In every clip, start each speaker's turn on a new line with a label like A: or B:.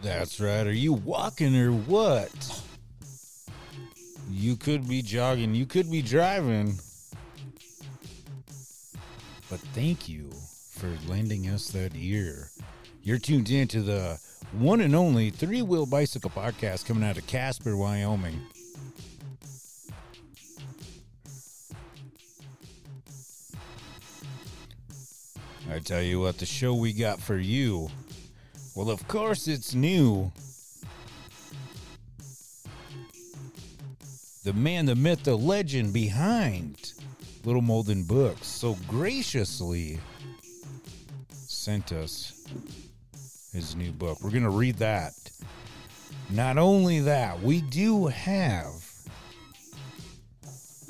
A: That's right. Are you walking or what? You could be jogging. You could be driving. But thank you for lending us that ear. You're tuned in to the one and only Three-Wheel Bicycle Podcast coming out of Casper, Wyoming. I tell you what, the show we got for you, well, of course it's new. The man, the myth, the legend behind Little Molden Books so graciously sent us his new book. We're going to read that. Not only that, we do have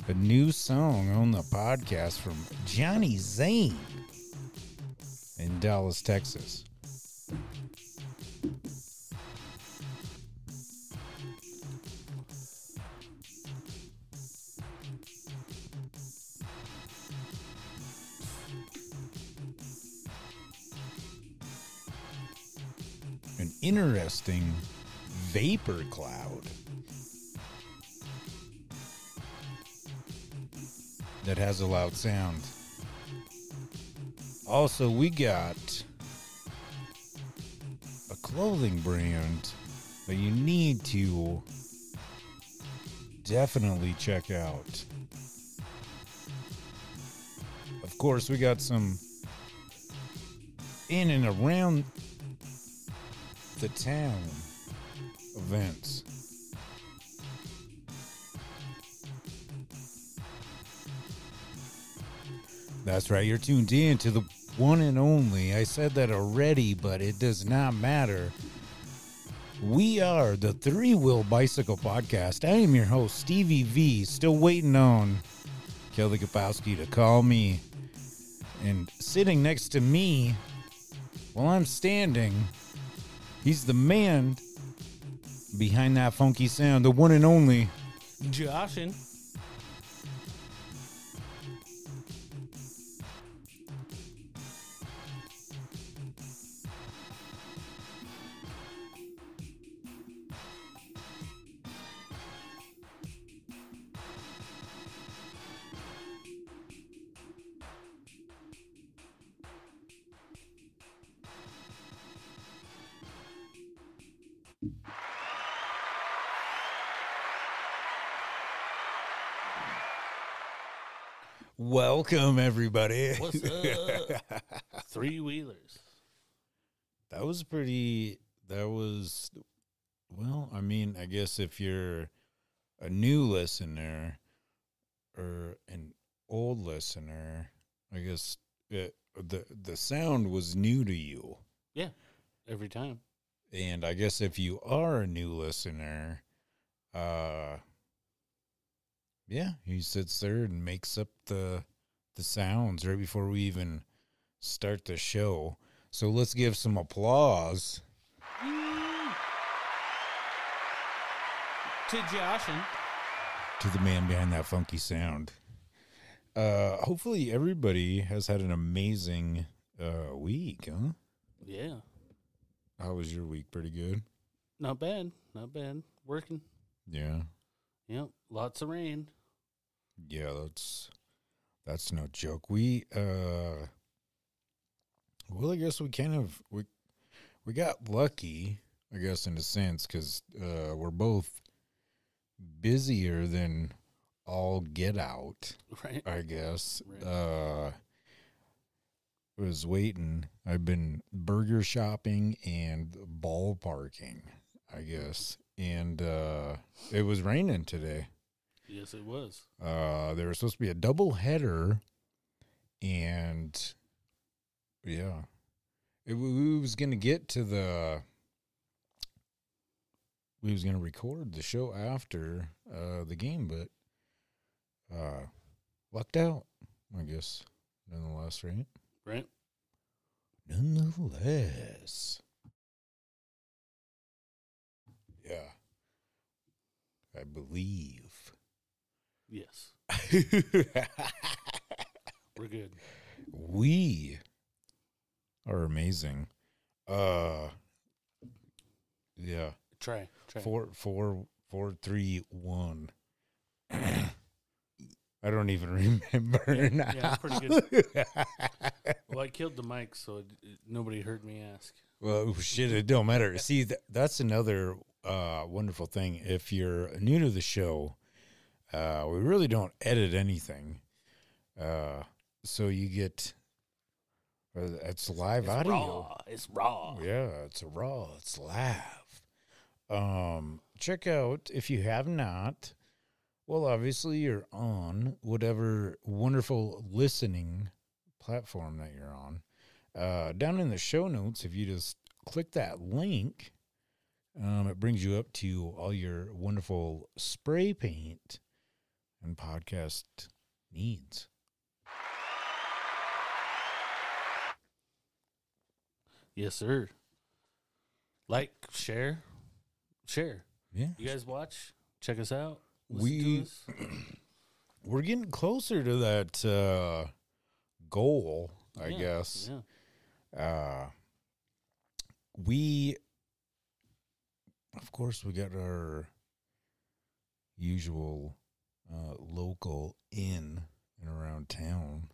A: a new song on the podcast from Johnny Zane in Dallas, Texas. An interesting vapor cloud that has a loud sound. Also, we got a clothing brand that you need to definitely check out. Of course, we got some in and around the town events. That's right, you're tuned in to the one and only. I said that already, but it does not matter. We are the Three-Wheel Bicycle Podcast. I am your host, Stevie V, still waiting on Kelly Kapowski to call me. And sitting next to me, while I'm standing, he's the man behind that funky sound, the one and only
B: Joshin.
A: Welcome, everybody.
B: What's up? Three wheelers.
A: Well, I mean, I guess if you're a new listener or an old listener, I guess the sound was new to you.
B: Yeah, every time.
A: And I guess if you are a new listener, yeah, he sits there and makes up the sounds right before we even start the show. So let's give some applause
B: to Joshin.
A: to the man behind that funky sound. Hopefully everybody has had an amazing week, huh?
B: Yeah.
A: How was your week? Pretty good?
B: Not bad. Not bad. Working.
A: Yeah.
B: Yep. Lots of rain.
A: Yeah, that's no joke. We well, I guess we kind of we got lucky, I guess, in a sense, because we're both busier than all get out.
B: Right.
A: I guess.
B: Right.
A: Was waiting. I've been burger shopping and ball parking, I guess. And it was raining today.
B: Yes, it was.
A: There was supposed to be a double header, and yeah, we was gonna get to we was gonna record the show after the game, but lucked out, I guess. Nonetheless, right?
B: Right.
A: Nonetheless, yeah, I believe.
B: Yes. We're good.
A: We are amazing. Yeah.
B: Try.
A: 4-4-4-3-1. I don't even remember now.
B: Yeah, pretty good. Well, I killed the mic, so nobody heard me ask.
A: Well, shit, it don't matter. See, that's another wonderful thing. If you're new to the show, we really don't edit anything. So you get it's live audio.
B: It's raw.
A: Yeah, it's raw. It's live. Check out if you have not. Well, obviously you're on whatever wonderful listening platform that you're on. Down in the show notes, if you just click that link, it brings you up to all your wonderful spray paint and podcast needs.
B: Yes, sir. Like, share.
A: Yeah.
B: You guys watch? Check us out. Listen to us.
A: We're getting closer to that goal, I guess.
B: Yeah.
A: Of course, we got our usual local in and around town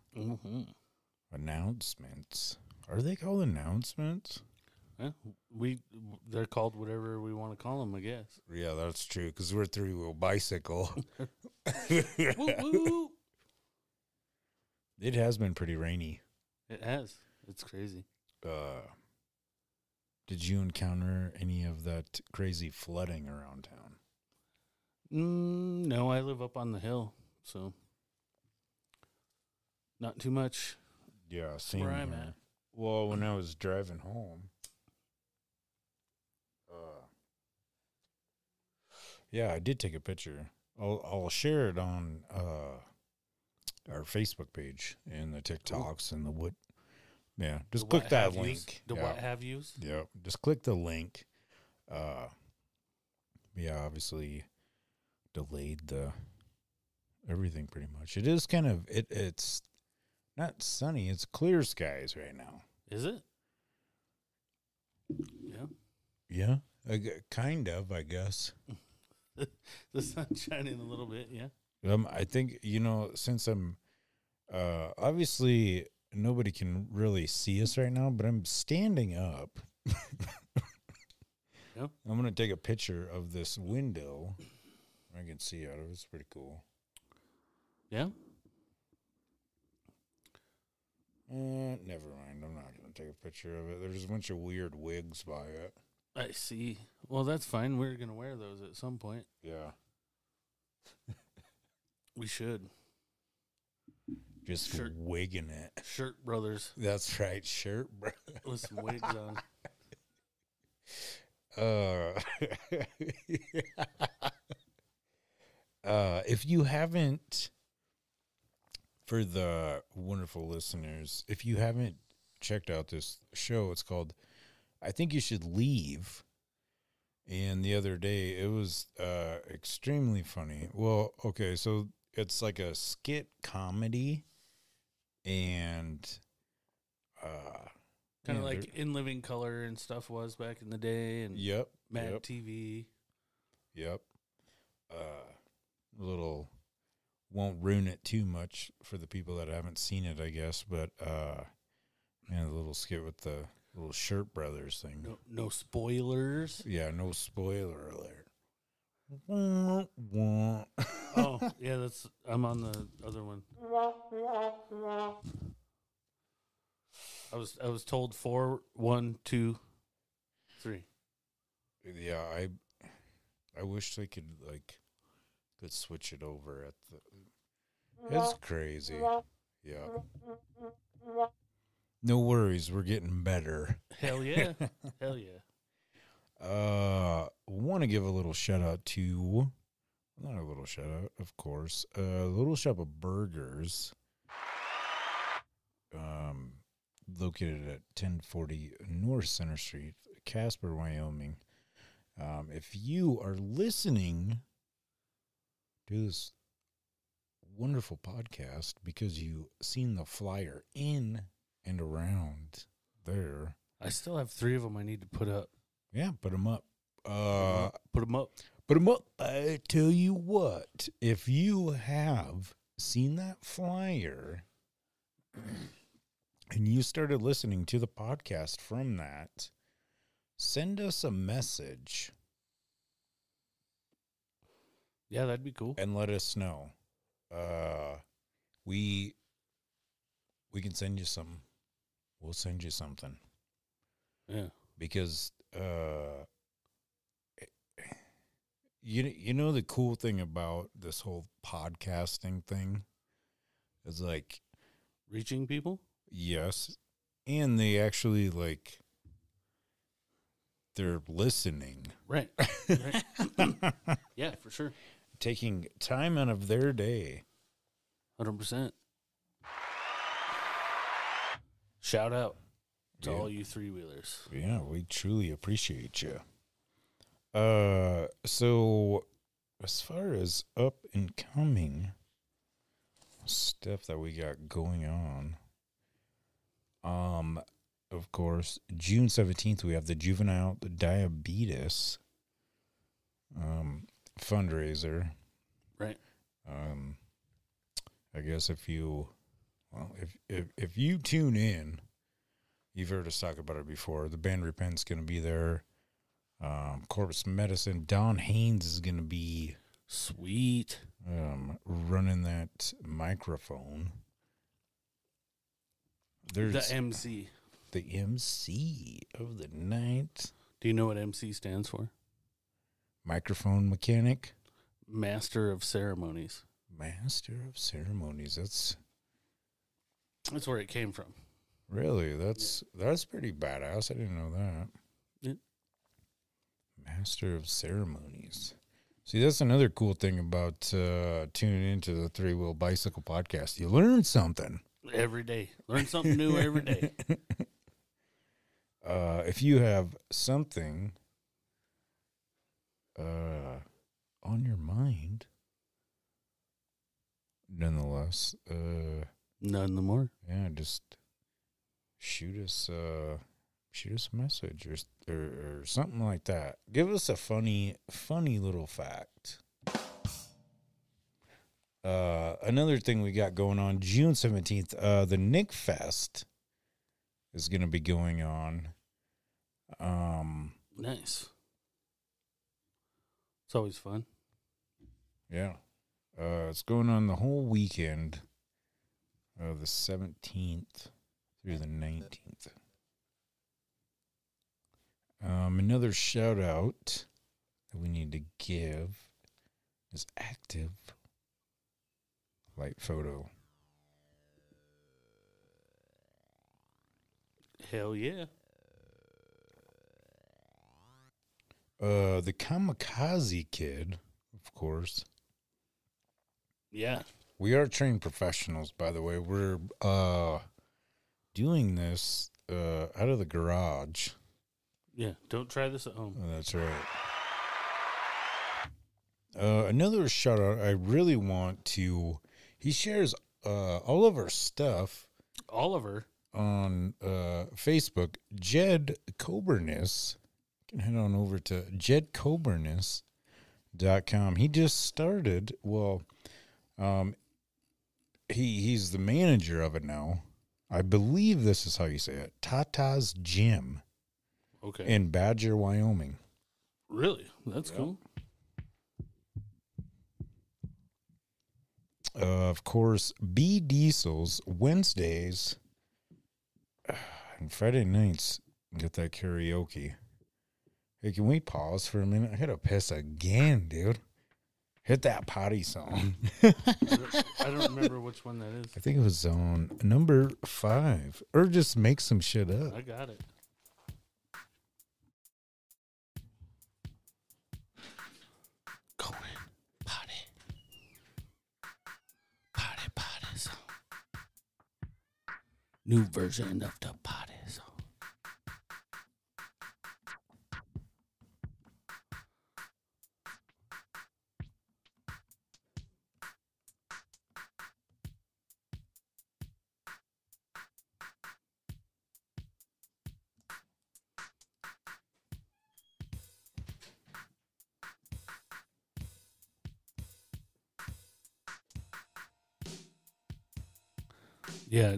A: announcements. Are they called announcements?
B: Yeah, they're called whatever we want to call them, I guess.
A: Yeah, that's true, because we're three-wheel bicycle.
B: Woo, woo.
A: It has been pretty rainy.
B: It has. It's crazy.
A: Did you encounter any of that crazy flooding around town?
B: No, I live up on the hill, so not too much.
A: Yeah, same
B: where I'm
A: here.
B: at.
A: Well, when I was driving home, yeah, I did take a picture. I'll share it on our Facebook page and the TikToks and the what. Yeah, just click that link.
B: What have yous?
A: Yeah, just click the link. Yeah, obviously delayed the everything pretty much. It is kind of it's not sunny. It's clear skies right now.
B: Is it? Yeah.
A: Yeah, kind of, I guess.
B: The sun's shining a little bit, yeah.
A: I think, since I'm obviously nobody can really see us right now, but I'm standing up.
B: Yep.
A: I'm going to take a picture of this window. I can see out of it. It's pretty cool.
B: Yeah?
A: Never mind. I'm not going to take a picture of it. There's a bunch of weird wigs by it.
B: I see. Well, that's fine. We're going to wear those at some point.
A: Yeah.
B: We should.
A: Just wigging it.
B: Shirt brothers.
A: That's right. Shirt brothers.
B: With some wigs on.
A: If you haven't, for the wonderful listeners, if you haven't checked out this show, it's called I Think You Should Leave. And the other day, it was extremely funny. Well, okay, so it's like a skit comedy, and
B: kind of like In Living Color and stuff was back in the day, and Mad TV.
A: Yep. A little won't ruin it too much for the people that haven't seen it, I guess. But man, the little skit with the little Shirt Brothers thing.
B: No spoilers.
A: Yeah, no spoiler alert.
B: Oh yeah, I'm on the other one. I was told 4, 1, 2, 3.
A: Yeah, I wish they could switch it over at the. It's crazy. Yeah. No worries, we're getting better.
B: Hell yeah. Hell yeah.
A: Want to give a little shout out to, not a little shout out, of course, Little Shop of Burgers, located at 1040 North Center Street, Casper, Wyoming. If you are listening to this wonderful podcast because you seen the flyer in and around there,
B: I still have 3 of them I need to put up.
A: yeah, put them up.
B: Put them up.
A: Put them up. I tell you what, if you have seen that flyer and you started listening to the podcast from that, send us a message.
B: Yeah, that'd be cool.
A: And let us know. We can send you some. We'll send you something.
B: Yeah.
A: Because you know the cool thing about this whole podcasting thing is like
B: reaching people?
A: Yes. And they actually they're listening.
B: Right. Yeah, for sure.
A: Taking time out of their day.
B: 100%. Shout out to all you three-wheelers.
A: Yeah, we truly appreciate you. So as far as up and coming stuff that we got going on, of course, June 17th, we have the Juvenile Diabetes fundraiser.
B: Right.
A: I guess if you tune in, you've heard us talk about it before. The band Repent's going to be there. Corpus Medicine. Don Haynes is going to be
B: sweet.
A: Running that microphone. There's
B: the MC.
A: The MC of the night.
B: Do you know what MC stands for?
A: Microphone mechanic.
B: Master of Ceremonies.
A: Master of Ceremonies.
B: That's where it came from.
A: Really? That's pretty badass. I didn't know that.
B: Yeah.
A: Master of Ceremonies. See, that's another cool thing about tuning into the Three Wheel Bicycle Podcast. You learn something.
B: Every day. Learn something new every day.
A: If you have something on your mind, nonetheless,
B: none the more.
A: Yeah, just shoot us a message or something like that. Give us a funny little fact. Another thing we got going on June 17th, the Nick Fest is going to be going on.
B: Nice. It's always fun.
A: Yeah. It's going on the whole weekend, the 17th through the 19th. Another shout out that we need to give is Active Light Photo.
B: Hell yeah.
A: The Kamikaze Kid, of course.
B: Yeah.
A: We are trained professionals, by the way. We're doing this out of the garage.
B: Yeah, don't try this at home.
A: Oh, that's right. Another shout out I really want to. He shares all of our stuff.
B: Oliver
A: on Facebook. Jed Coburnis. You can head on over to jedcoburnis.com. He just started. Well, he's the manager of it now. I believe this is how you say it. Tata's Gym.
B: Okay.
A: In Badger, Wyoming.
B: Really? That's cool.
A: Of course, B Diesels Wednesdays and Friday nights get that karaoke. Hey, can we pause for a minute? I gotta piss again, dude. Hit that potty song.
B: I don't remember which one that is.
A: I think it was on number 5. Or just make some shit up.
B: I got it. Going potty. Potty song. New version of the potty song. Yeah,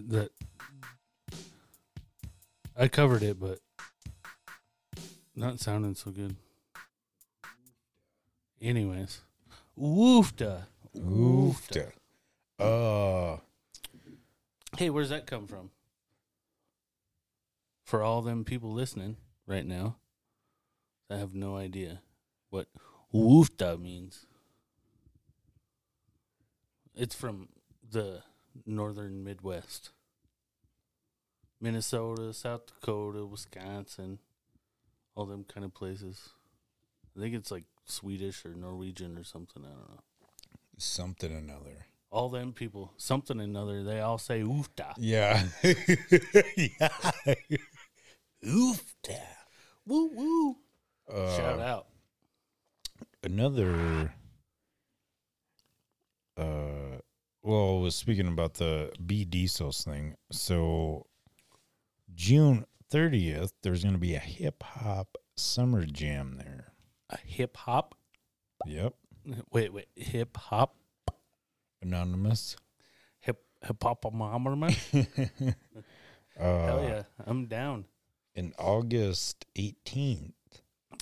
B: I covered it, but not sounding so good. Anyways, woofda.
A: Woofda.
B: Hey, where's that come from? For all them people listening right now, I have no idea what woofda means. It's from the northern Midwest. Minnesota, South Dakota, Wisconsin, all them kind of places. I think it's like Swedish or Norwegian or something. I don't know.
A: Something another.
B: All them people, something another, they all say oofta.
A: Yeah. Yeah. Oofda.
B: Woo woo. Shout out.
A: Another. Well, I was speaking about the B Diesels thing. So, June 30th, there's going to be a hip hop summer jam there.
B: A hip hop?
A: Yep.
B: Wait. Hip hop?
A: Anonymous.
B: Hip hop anonymous? Hell yeah. I'm down.
A: In August 18th,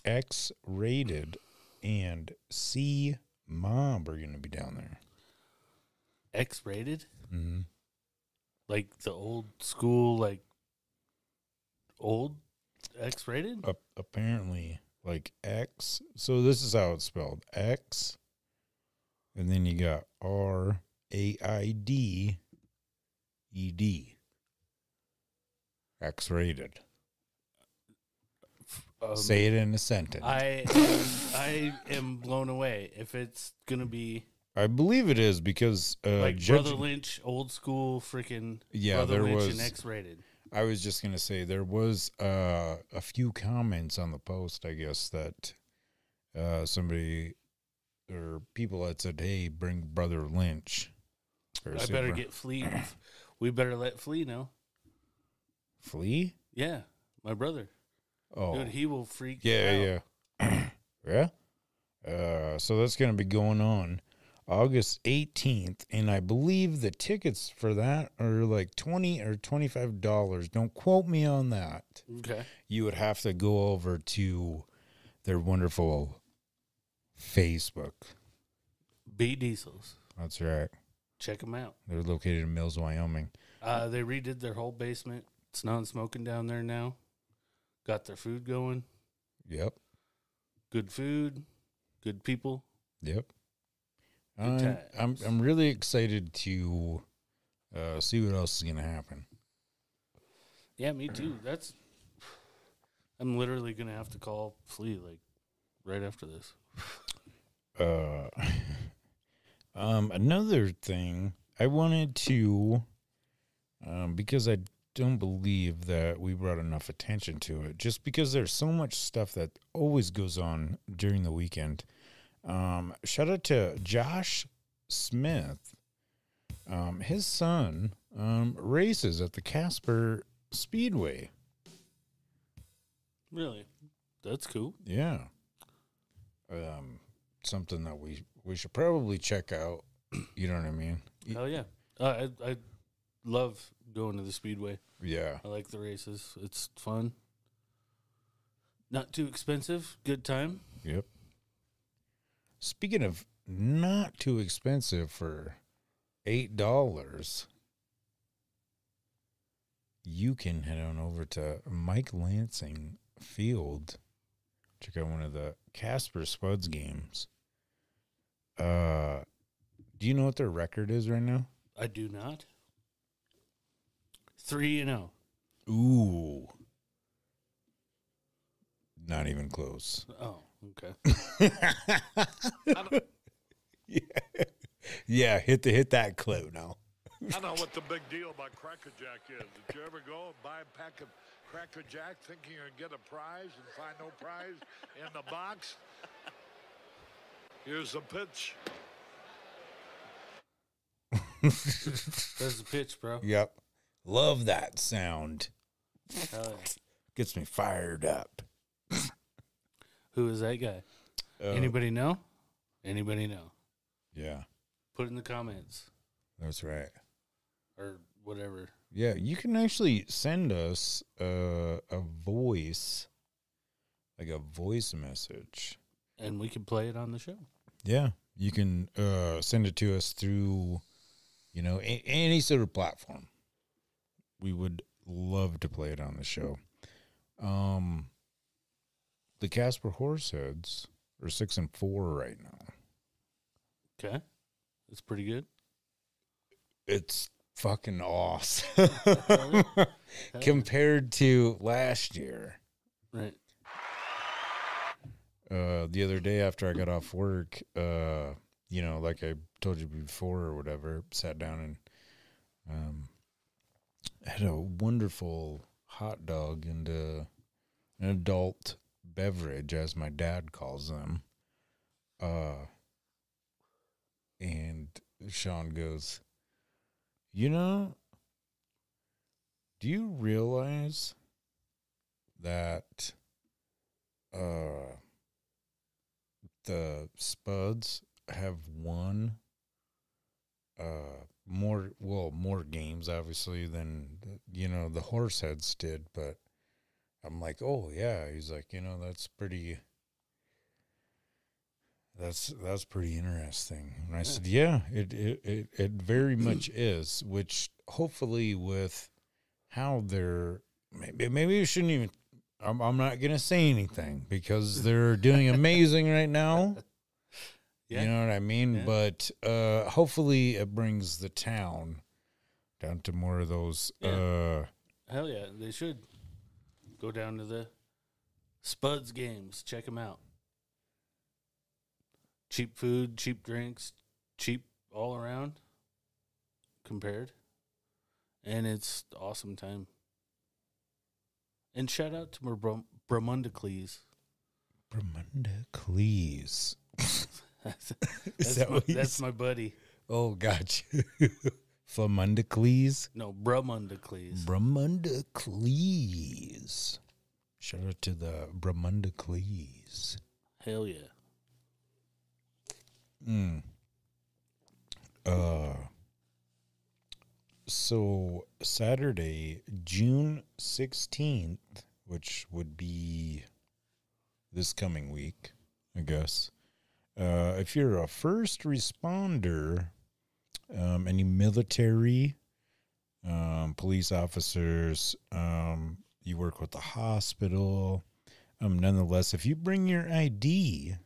A: X Rated and C Mob are going to be down there.
B: X-rated?
A: Mm-hmm.
B: Like the old school, like old X-rated?
A: Apparently, like X. So this is how it's spelled. X. And then you got RAIDED. X-rated. Say it in a sentence.
B: I am blown away. If it's going to be...
A: I believe it is because
B: like Brother Lynch, old school, freaking Brother Lynch and X-rated.
A: I was just gonna say there was a few comments on the post, I guess, that somebody or people had said, "Hey, bring Brother Lynch."
B: I better get Flea. We better let Flea know.
A: Flea?
B: Yeah, my brother.
A: Oh,
B: dude, he will freak.
A: Yeah. Yeah. So that's gonna be going on August 18th, and I believe the tickets for that are like $20 or $25. Don't quote me on that.
B: Okay.
A: You would have to go over to their wonderful Facebook.
B: B Diesels.
A: That's right.
B: Check them out.
A: They're located in Mills, Wyoming.
B: They redid their whole basement. It's non-smoking down there now. Got their food going.
A: Yep.
B: Good food. Good people.
A: Yep. I'm really excited to see what else is going to happen.
B: Yeah, me too. I'm literally going to have to call Flea like right after this.
A: Another thing I wanted to, because I don't believe that we brought enough attention to it, just because there's so much stuff that always goes on during the weekend. Shout out to Josh Smith. His son races at the Casper Speedway.
B: Really? That's cool.
A: Yeah. Something that we should probably check out. You know what I mean?
B: Hell yeah. I love going to the Speedway.
A: Yeah.
B: I like the races. It's fun. Not too expensive. Good time.
A: Yep. Speaking of not too expensive for $8, you can head on over to Mike Lansing Field. Check out one of the Casper Spuds games. Do you know what their record is right now?
B: I do not. 3-0.
A: Ooh. Not even close.
B: Oh, okay.
A: Yeah, hit that clue now.
C: I don't know what the big deal about Cracker Jack is. Did you ever go and buy a pack of Cracker Jack thinking you're going to get a prize and find no prize in the box? Here's the pitch.
B: There's the pitch, bro.
A: Yep. Love that sound.
B: Hell yeah.
A: Gets me fired up.
B: Who is that guy? Anybody know? Anybody know?
A: Yeah.
B: Put it in the comments.
A: That's right.
B: Or whatever.
A: Yeah, you can actually send us a voice, like a voice message.
B: And we can play it on the show.
A: Yeah, you can send it to us through, any sort of platform. We would love to play it on the show. The Casper Horseheads are 6-4 right now.
B: Okay. That's pretty good.
A: It's fucking awesome compared to last year.
B: Right.
A: The other day after I got off work, like I told you before or whatever, sat down and had a wonderful hot dog and an adult beverage, as my dad calls them. And Sean goes, do you realize that the Spuds have won more games, obviously, than, the Horseheads did, but I'm like, oh, yeah. He's like, that's pretty interesting. And I said, yeah, it very much is, which hopefully with how they're, maybe you shouldn't even, I'm not going to say anything because they're doing amazing right now. Yeah. You know what I mean? Yeah. But hopefully it brings the town down to more of those.
B: Yeah. Hell yeah, they should go down to the Spuds games. Check them out. Cheap food, cheap drinks, cheap all around compared. And it's awesome time. And shout out to Bramundacles.
A: Bramundacles.
B: That's my buddy.
A: Oh, gotcha. Flamundacles?
B: No, Bramundacles.
A: Bramundacles. Shout out to the Bramundacles.
B: Hell yeah.
A: So Saturday, June 16th, which would be this coming week, I guess. If you're a first responder, any military, police officers, you work with the hospital, nonetheless, if you bring your ID,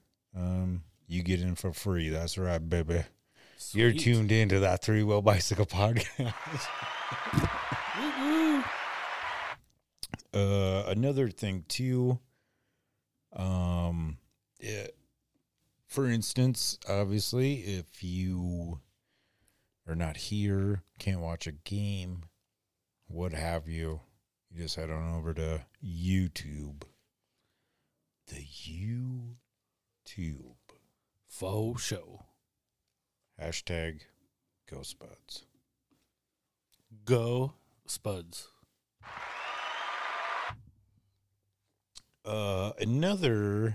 A: you get in for free. That's right, baby. Sweet. You're tuned into that Three Wheel Bicycle podcast. Another thing too, for instance, obviously, if you are not here, can't watch a game, what have you, you just head on over to YouTube. The YouTube.
B: Faux show.
A: Hashtag Go Spuds.
B: Go Spuds.
A: Another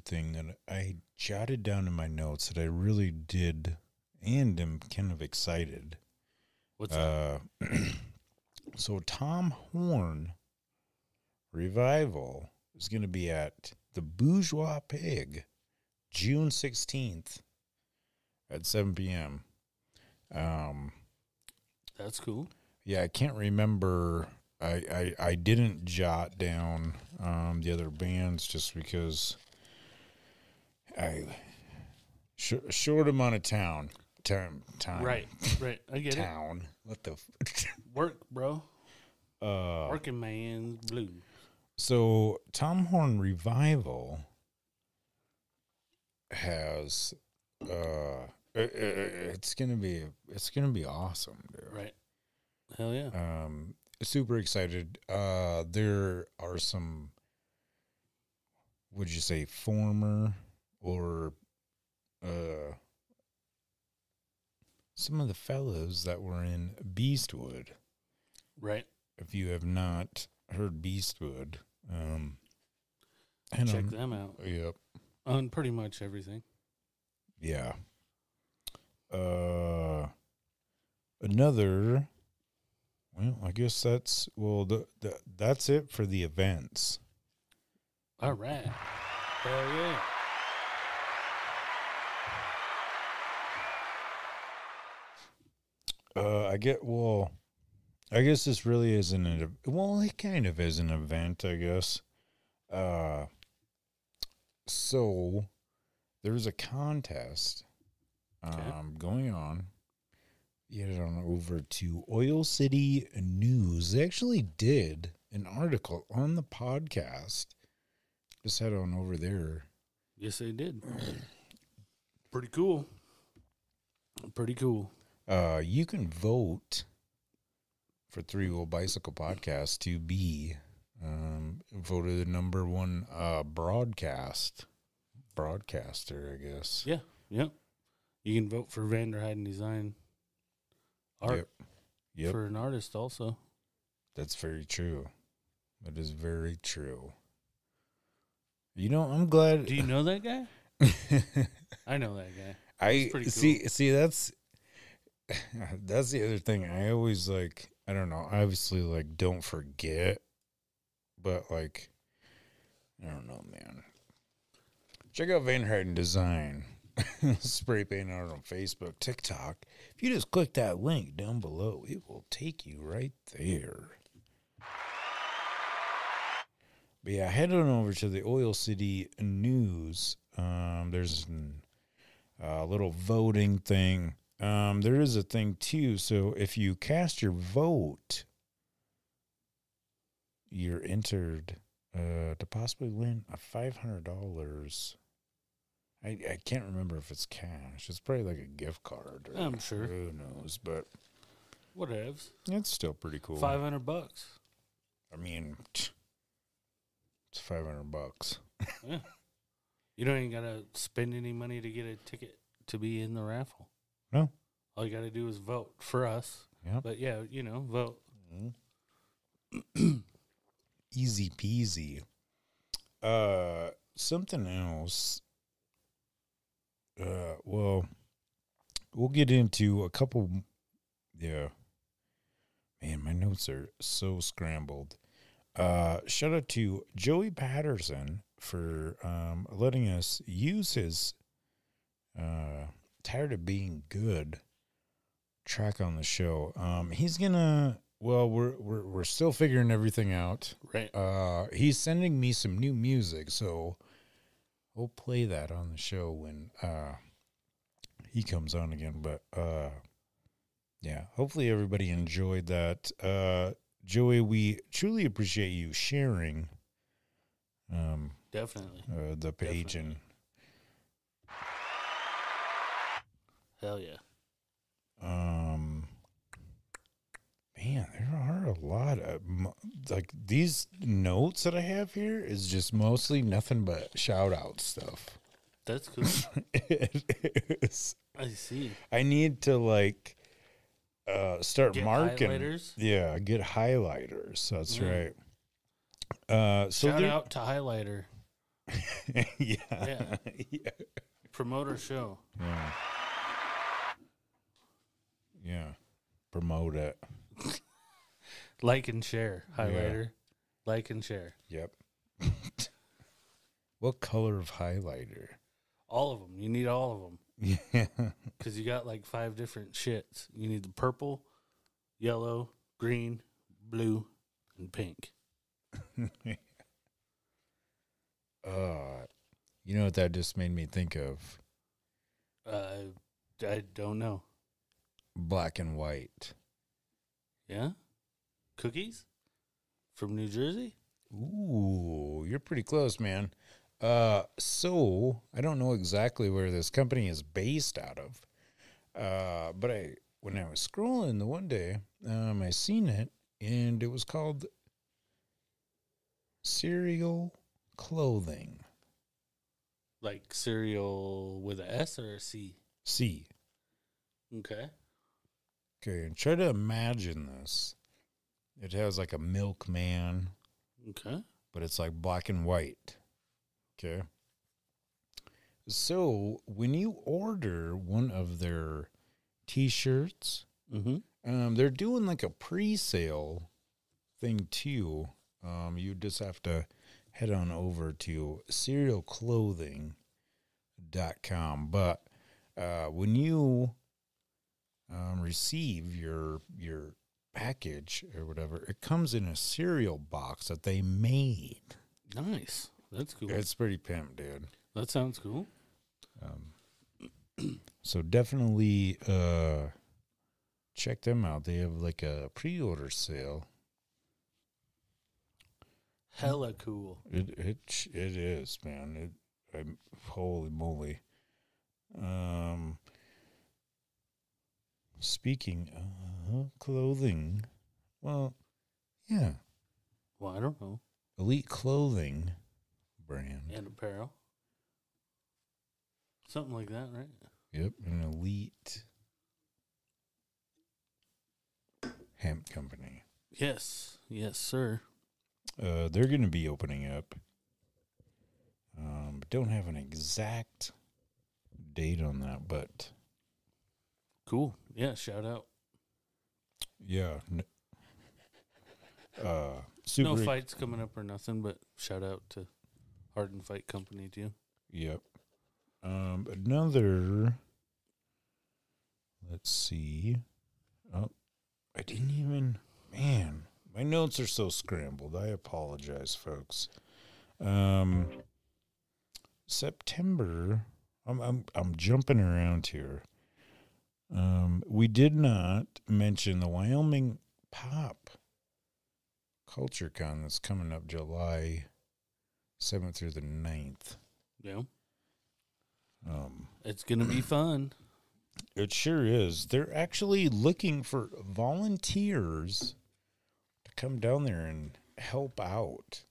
A: thing that I jotted down in my notes that I really did and am kind of excited.
B: What's that?
A: So Tom Horn Revival is going to be at the Bourgeois Pig, June 16th at 7 p.m.
B: That's cool.
A: Yeah, I can't remember. I didn't jot down the other bands just because short amount of time.
B: Right. I get
A: town. What the
B: work, bro? Working man blue.
A: So Tom Horn Revival has it's gonna be awesome, dude.
B: Right. Hell yeah.
A: Super excited. There are some, would you say, former or some of the fellows that were in Beastwood.
B: Right.
A: If you have not heard Beastwood,
B: check them out.
A: Yep.
B: On pretty much everything.
A: Yeah. another. Well, I guess that's that's it for the events.
B: All right. Hell yeah.
A: I guess this really isn't it kind of is an event, I guess. So there's a contest going on. You head on over to Oil City News. They actually did an article on the podcast. Just head on over there.
B: Yes, they did. Pretty cool. Pretty cool.
A: You can vote for Three Wheel Bicycle Podcast to be voted the number one broadcaster, I guess.
B: Yeah, yep. You can vote for Vanderheiden Design art
A: Yep.
B: for an artist also.
A: That's very true. That is very true. You know, I'm glad.
B: Do you know that guy? I know that guy.
A: I
B: pretty
A: see. That's the other thing. I always like. I don't know. Obviously, like, don't forget, but like, I don't know, man. Check out Vanderheiden Design. Spray paint art on Facebook, TikTok. If you just click that link down below, it will take you right there. But yeah, head on over to the Oil City News. There's a little voting thing. There is a thing too. So if you cast your vote, you're entered to possibly win a $500. I can't remember if it's cash. It's probably like a gift card. Or
B: I'm sure.
A: Who knows? But
B: Whatevs.
A: it's still pretty cool.
B: $500.
A: I mean, it's $500.
B: Yeah. You don't even gotta spend any money to get a ticket to be in the raffle.
A: No.
B: All you gotta do is vote for us.
A: Yeah.
B: But yeah, vote.
A: Mm-hmm. Easy peasy. Something else. Well, we'll get into a couple. Yeah. Man, my notes are so scrambled. Shout out to Joey Patterson for letting us use his Tired of Being Good track on the show. He's gonna. Well, we're still figuring everything out.
B: Right.
A: He's sending me some new music, so we'll play that on the show when he comes on again. But yeah, hopefully everybody enjoyed that. Joey, we truly appreciate you sharing.
B: Definitely.
A: The page.
B: Definitely. Hell yeah.
A: Man, there are a lot of like these notes that I have here is just mostly nothing but shout out stuff.
B: That's cool.
A: It is.
B: I see.
A: I need to like start
B: Get
A: marking.
B: highlighters?
A: Yeah, get highlighters. That's right. So
B: Shout out to Highlighter.
A: yeah.
B: Promote our show.
A: Yeah. Promote it.
B: Like and share. Highlighter. Like and share.
A: Yep. What color of highlighter?
B: All of them. You need all of them.
A: Yeah.
B: Because you got like 5 different shits. You need the purple, yellow, green, blue, and pink.
A: You know what that just made me think of?
B: I don't know.
A: Black and white.
B: Yeah? Cookies? From New Jersey?
A: Ooh, you're pretty close, man. So I don't know exactly where this company is based out of. But when I was scrolling the one day, I seen it and it was called Cereal Clothing.
B: Like cereal with a S or a C?
A: C.
B: Okay.
A: Okay, and try to imagine this. It has like a milkman.
B: Okay.
A: But it's like black and white. Okay. So when you order one of their T-shirts, They're doing like a pre-sale thing too. You just have to head on over to cerealclothing.com. But when you receive your package or whatever, it comes in a cereal box that they made.
B: Nice. That's cool.
A: It's pretty pimp, dude.
B: That sounds cool.
A: So definitely check them out. They have like a pre-order sale.
B: Hella cool.
A: It is, man. Holy moly. Speaking of clothing, well, yeah,
B: Well, I don't know.
A: Elite Clothing brand.
B: And apparel. Something like that, right?
A: Yep, an elite hemp company.
B: Yes. Yes, sir.
A: They're going to be opening up. But don't have an exact date on that, but
B: Cool. Yeah, shout out.
A: yeah. Super.
B: No fights coming up or nothing, but shout out to Harden Fight Company too.
A: Yep. Another. Let's see. Oh, I didn't even. Man, my notes are so scrambled. I apologize, folks. September. I'm jumping around here. We did not mention the Wyoming Pop Culture Con that's coming up July 7th through the 9th.
B: Yeah. It's going to be fun.
A: It sure is. They're actually looking for volunteers to come down there and help out.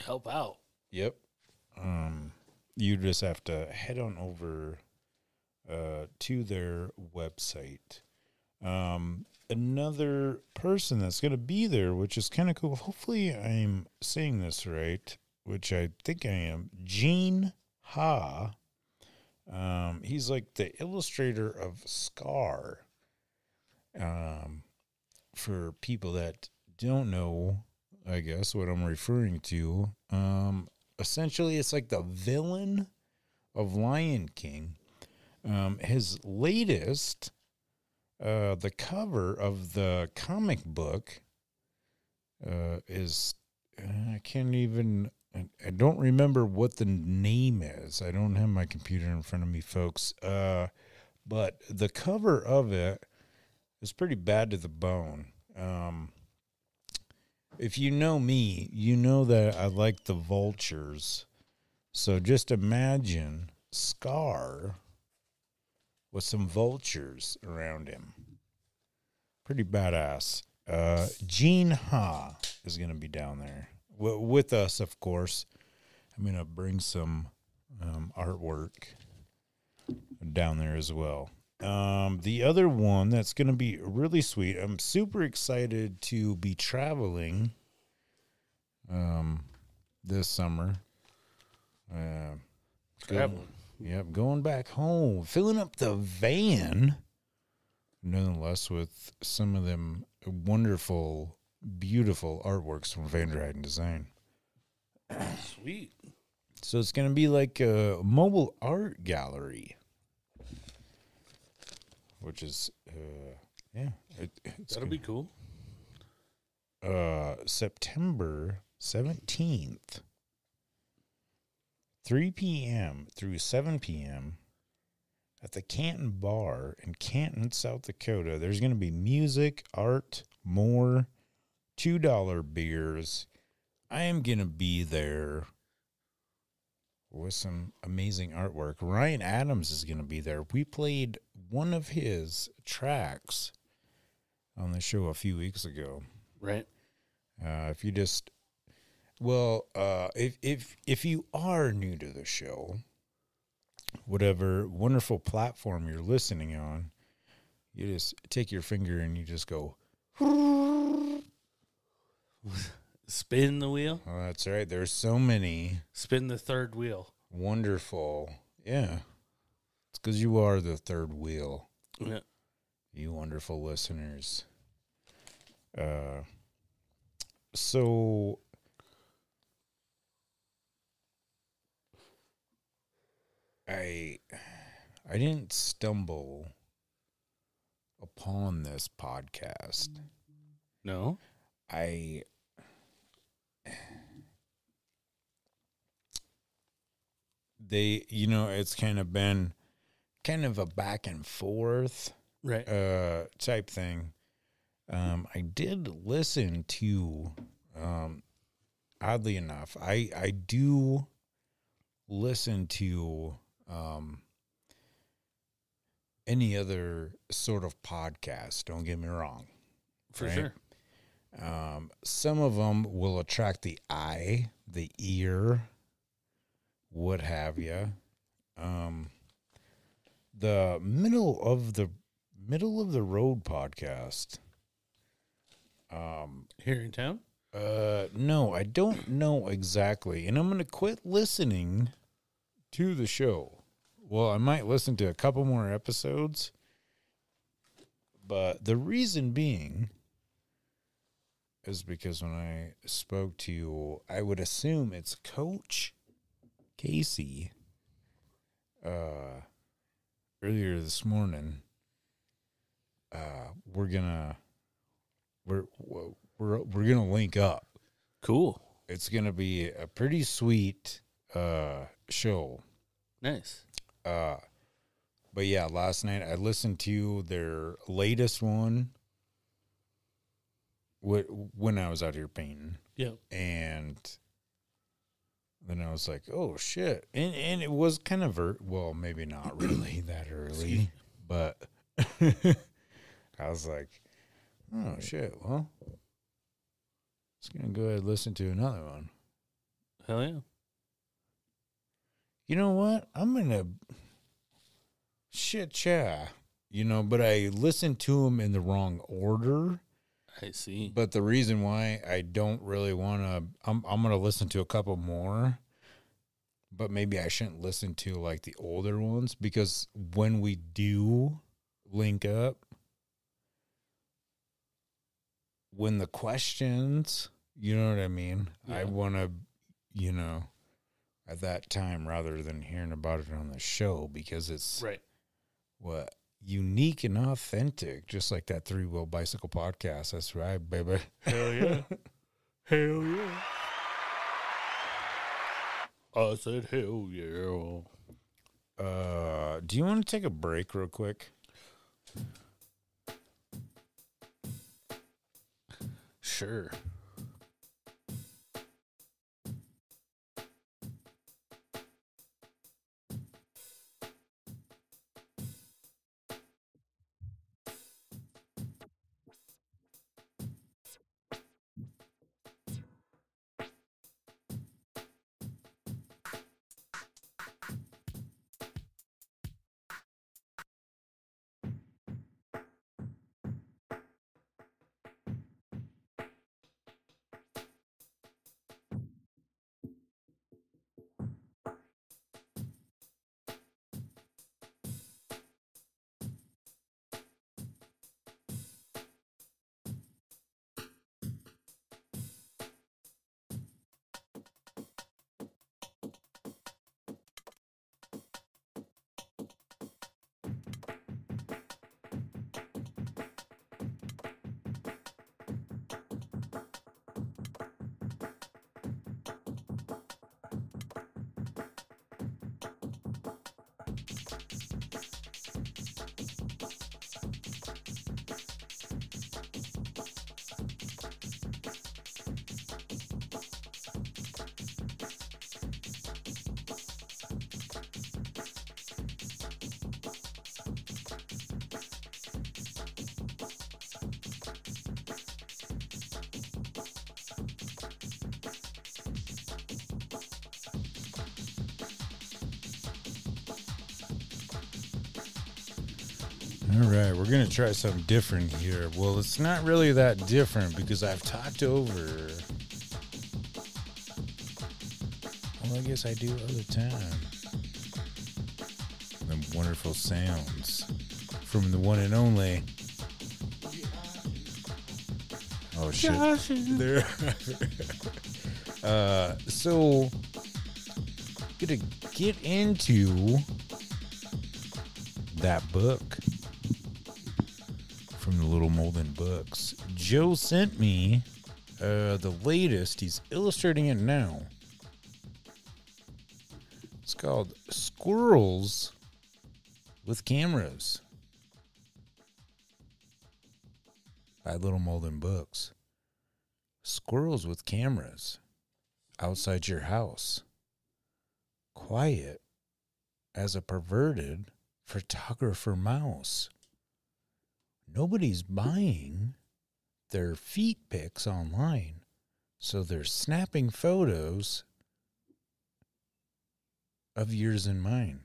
B: Help out.
A: Yep. You just have to head on over to their website. Another person that's going to be there, which is kind of cool. Hopefully I'm saying this right, which I think I am. Gene Ha. He's like the illustrator of Scar. For people that don't know, I guess, what I'm referring to, essentially it's like the villain of Lion King. His latest, the cover of the comic book is, I don't remember what the name is. I don't have my computer in front of me, folks. But the cover of it is pretty bad to the bone. If you know me, you know that I like the vultures. So just imagine Scar with some vultures around him. Pretty badass. Gene Ha is going to be down there with us, of course. I'm going to bring some artwork down there as well. The other one that's going to be really sweet, I'm super excited to be traveling this summer.
B: Traveling.
A: Yep, going back home, filling up the van, nonetheless, with some of them wonderful, beautiful artworks from Vanderheiden Design.
B: Sweet.
A: So it's going to be like a mobile art gallery, which is,
B: That'll be cool.
A: September 17th. 3 p.m. through 7 p.m. at the Canton Bar in Canton, South Dakota. There's going to be music, art, more, $2 beers. I am going to be there with some amazing artwork. Ryan Adams is going to be there. We played one of his tracks on the show a few weeks ago.
B: Right.
A: If you are new to the show, whatever wonderful platform you're listening on, you just take your finger and you just go.
B: Spin the wheel.
A: Oh, that's right. There's so many
B: Spin the third wheel.
A: wonderful. Yeah. It's because you are the third wheel.
B: Yeah.
A: you wonderful listeners. So I didn't stumble upon this podcast.
B: No?
A: It's kind of been kind of a back and forth
B: Right.
A: type thing. I did listen to, oddly enough, I do listen to any other sort of podcast, don't get me wrong.
B: For
A: right?
B: sure.
A: Some of them will attract the eye, the ear, what have you. The middle of the road podcast.
B: Here in town?
A: No, I don't know exactly, and I'm going to quit listening to the show. Well, I might listen to a couple more episodes, but the reason being is because when I spoke to, I would assume it's Coach Casey, earlier this morning. We're gonna link up.
B: Cool.
A: It's gonna be a pretty sweet show.
B: Nice.
A: But yeah, last night I listened to their latest one when I was out here painting.
B: Yeah.
A: And then I was like, oh shit. And it was kind of well, maybe not really that early, but I was like, oh shit, well, just gonna go ahead and listen to another one.
B: Hell yeah.
A: You know what? I'm gonna but I listened to them in the wrong order.
B: I see.
A: But the reason why I don't really want to, I'm going to listen to a couple more, but maybe I shouldn't listen to like the older ones, because when we do link up, when the questions, you know what I mean?
B: Yeah.
A: I want to, at that time, rather than hearing about it on the show, because it's
B: right.
A: What? Unique and authentic, just like that Three Wheel Bicycle podcast. That's right, baby.
B: Hell yeah. Hell yeah. I said hell yeah.
A: Do you want to take a break real quick?
B: Sure.
A: All right, we're going to try something different here. Well, it's not really that different because I've talked over. Well, I guess I do all the time. The wonderful sounds from the one and only Oh shit!
B: Josh.
A: There. So gonna get into that book from the Little Molden Books. Joe sent me the latest. He's illustrating it now. It's called Squirrels with Cameras by Little Molden Books. Squirrels with cameras outside your house. Quiet as a perverted photographer mouse. Nobody's buying their feet pics online, so they're snapping photos of yours and mine.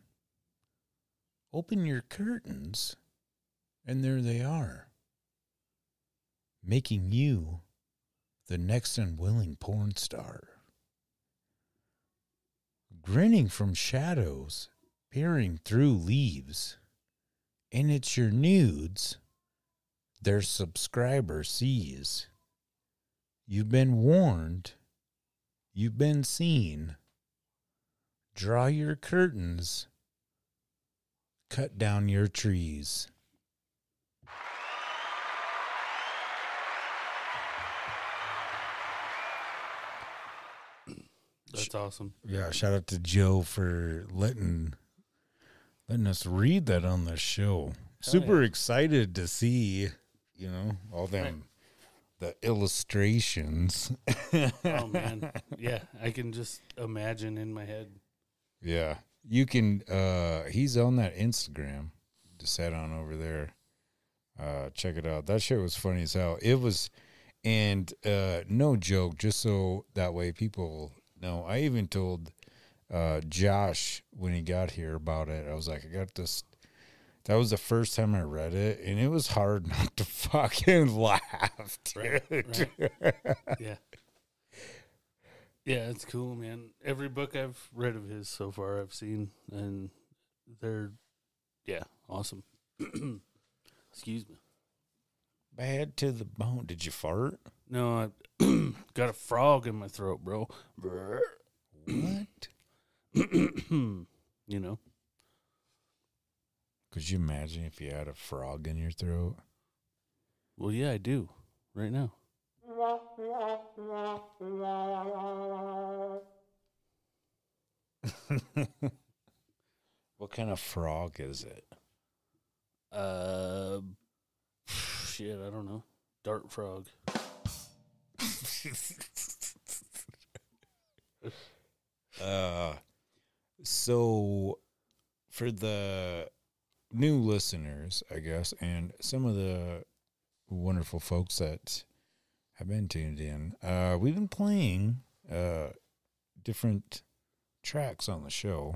A: Open your curtains, and there they are, making you the next unwilling porn star. Grinning from shadows, peering through leaves, and it's your nudes their subscriber sees. You've been warned. You've been seen. Draw your curtains. Cut down your trees.
B: That's awesome.
A: Yeah, shout out to Joe for letting us read that on the show. Super excited to see, all them the illustrations.
B: Oh man. Yeah, I can just imagine in my head.
A: Yeah. You can he's on that Instagram. Just sat on over there. Check it out. That shit was funny as hell. It was, and no joke, just so that way people know. I even told Josh when he got here about it. I was like, I got this. That was the first time I read it, and it was hard not to fucking laugh, dude.
B: Right. Yeah. Yeah, it's cool, man. Every book I've read of his so far I've seen, and they're, awesome. Excuse me.
A: Bad to the bone. Did you fart?
B: No, I got a frog in my throat, bro.
A: What? Could you imagine if you had a frog in your throat?
B: Well, yeah, I do. Right now.
A: What kind of frog is it?
B: Shit, I don't know. Dart frog.
A: So for the new listeners, I guess, and some of the wonderful folks that have been tuned in, we've been playing different tracks on the show.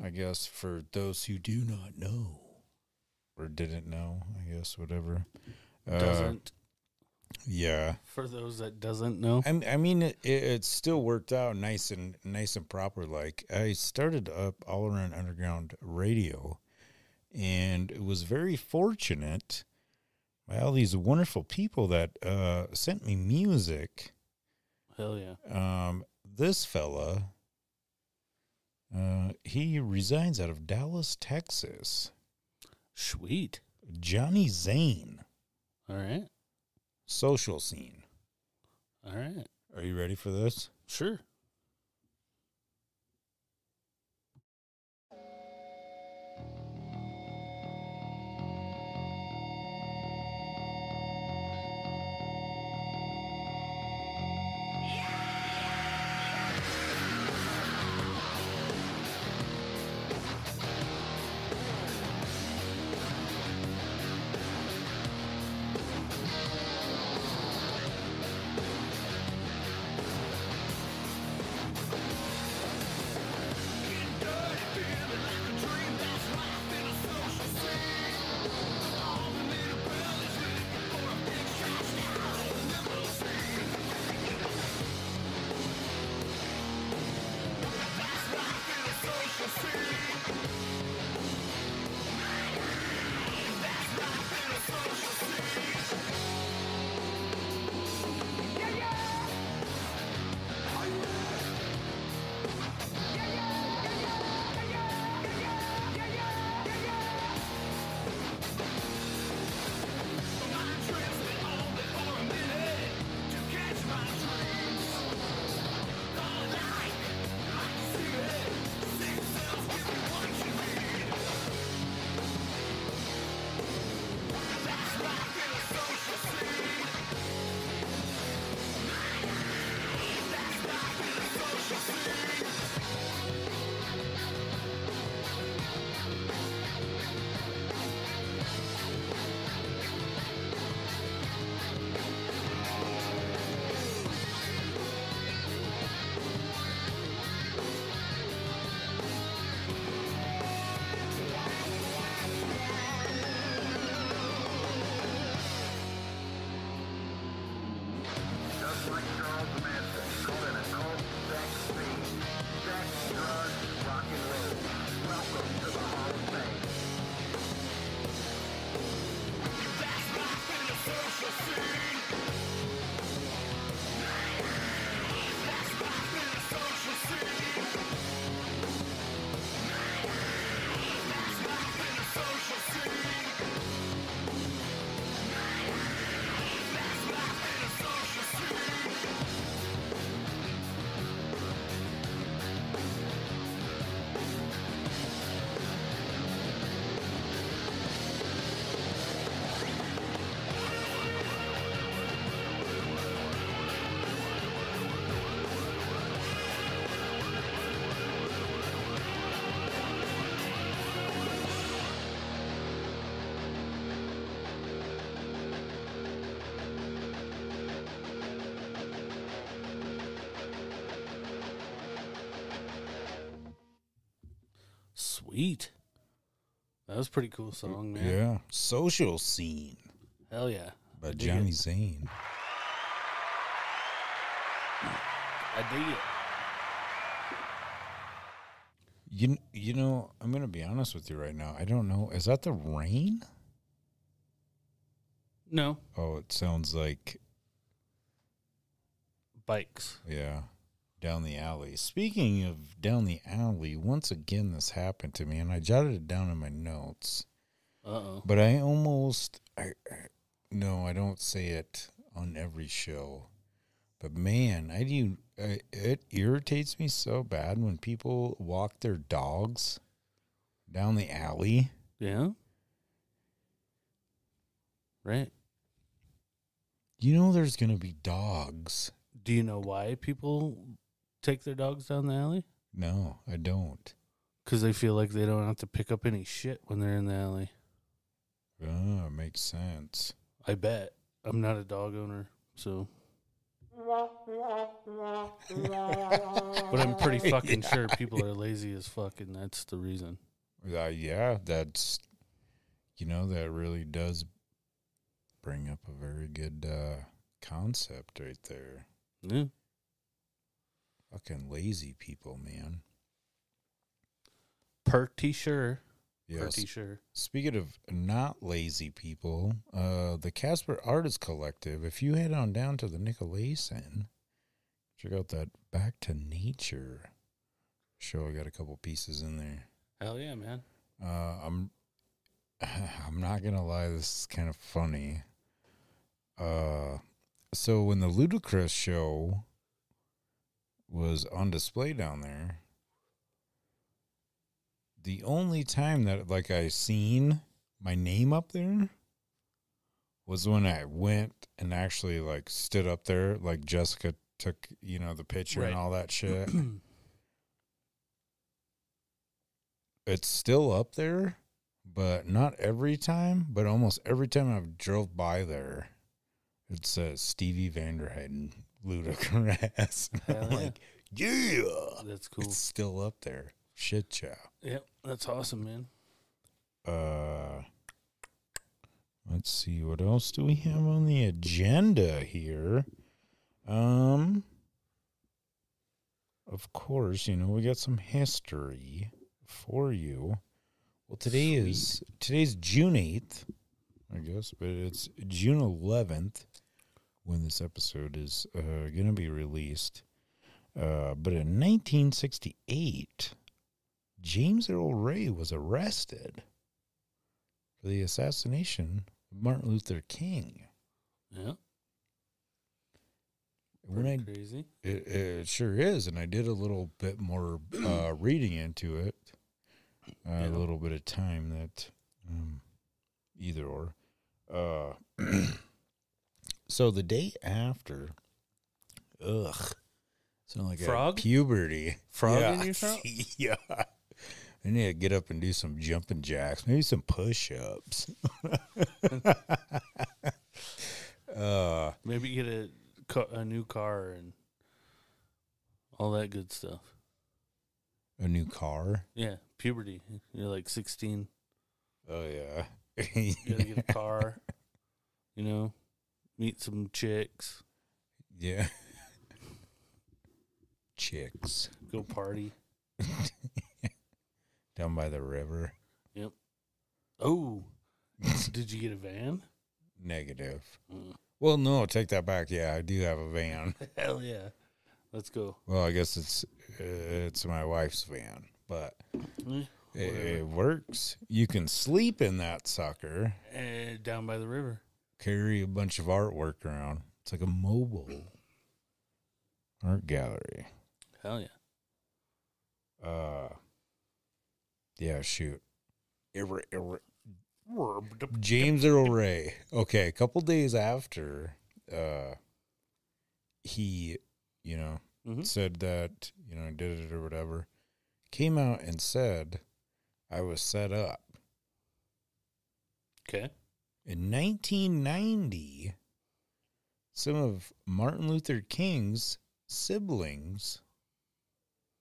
A: I guess for those who do not know or didn't know, I guess, whatever.
B: Doesn't.
A: Yeah.
B: For those that doesn't know.
A: I mean, it still worked out nice and proper. Like, I started up All Around Underground Radio, and it was very fortunate by all these wonderful people that sent me music.
B: Hell yeah.
A: This fella, he resides out of Dallas, Texas.
B: Sweet.
A: Johnny Zane.
B: All right.
A: Social Scene.
B: All right.
A: Are you ready for this?
B: Sure. Sweet. That was a pretty cool song, man.
A: Yeah. Social Scene
B: Hell yeah.
A: by
B: I dig
A: Johnny
B: it.
A: Zane.
B: I dig it.
A: You know, I'm going to be honest with you right now. I don't know. Is that the rain?
B: No.
A: Oh, it sounds like,
B: Bikes.
A: yeah, down the alley. Speaking of down the alley, once again this happened to me, and I jotted it down in my notes.
B: Uh-oh.
A: But I almost, no, I don't say it on every show. But man, it irritates me so bad when people walk their dogs down the alley.
B: Yeah? Right.
A: You know there's going to be dogs.
B: Do you know why people take their dogs down the alley?
A: No, I don't.
B: Because they feel like they don't have to pick up any shit when they're in the alley.
A: Oh, it makes sense.
B: I bet. I'm not a dog owner, so. But I'm pretty fucking sure people are lazy as fuck, and that's the reason.
A: Yeah, that's, that really does bring up a very good concept right there.
B: Yeah.
A: Fucking lazy people, man.
B: Pretty sure.
A: Yes.
B: Pretty sure.
A: Speaking of not lazy people, the Casper Artist Collective, if you head on down to the Nicolason, check out that Back to Nature show. I got a couple pieces in there.
B: Hell yeah, man.
A: I'm not gonna lie, this is kind of funny. So when the Ludacris show was on display down there, the only time that I seen my name up there was when I went and actually stood up there, like Jessica took, the picture and all that shit. It's still up there, but not every time, but almost every time I've drove by there, it says Stevie Vanderheiden Ludacris. I'm like, yeah,
B: That's cool.
A: it's still up there. Shit, chow.
B: Yep, that's awesome, man.
A: Let's see, what else do we have on the agenda here? Of course, we got some history for you. Well, today's June 8th, I guess, but it's June 11th when this episode is going to be released. But in 1968, James Earl Ray was arrested for the assassination of Martin Luther King.
B: Yeah. Crazy.
A: It sure is, and I did a little bit more reading into it. A little bit of time that either or. So the day after, sound like
B: Frog?
A: a puberty.
B: Frog
A: yeah.
B: in your throat?
A: Yeah. I need to get up and do some jumping jacks, maybe some push-ups.
B: Maybe get a new car and all that good stuff.
A: A new car?
B: Yeah, puberty. You're like 16.
A: Oh, yeah.
B: You gotta get a car, meet some chicks.
A: Yeah. Chicks.
B: Go party.
A: Down by the river.
B: Yep. Oh, did you get a van?
A: Negative. Well, no, take that back. Yeah, I do have a van.
B: Hell yeah. Let's go.
A: Well, I guess it's my wife's van, but it works. You can sleep in that sucker.
B: Down by the river.
A: Carry a bunch of artwork around. It's like a mobile art gallery.
B: Hell yeah.
A: Yeah, shoot. James Earl Ray. Okay, a couple days after he, said that, did it or whatever, came out and said, I was set up.
B: Okay.
A: In 1990, some of Martin Luther King's siblings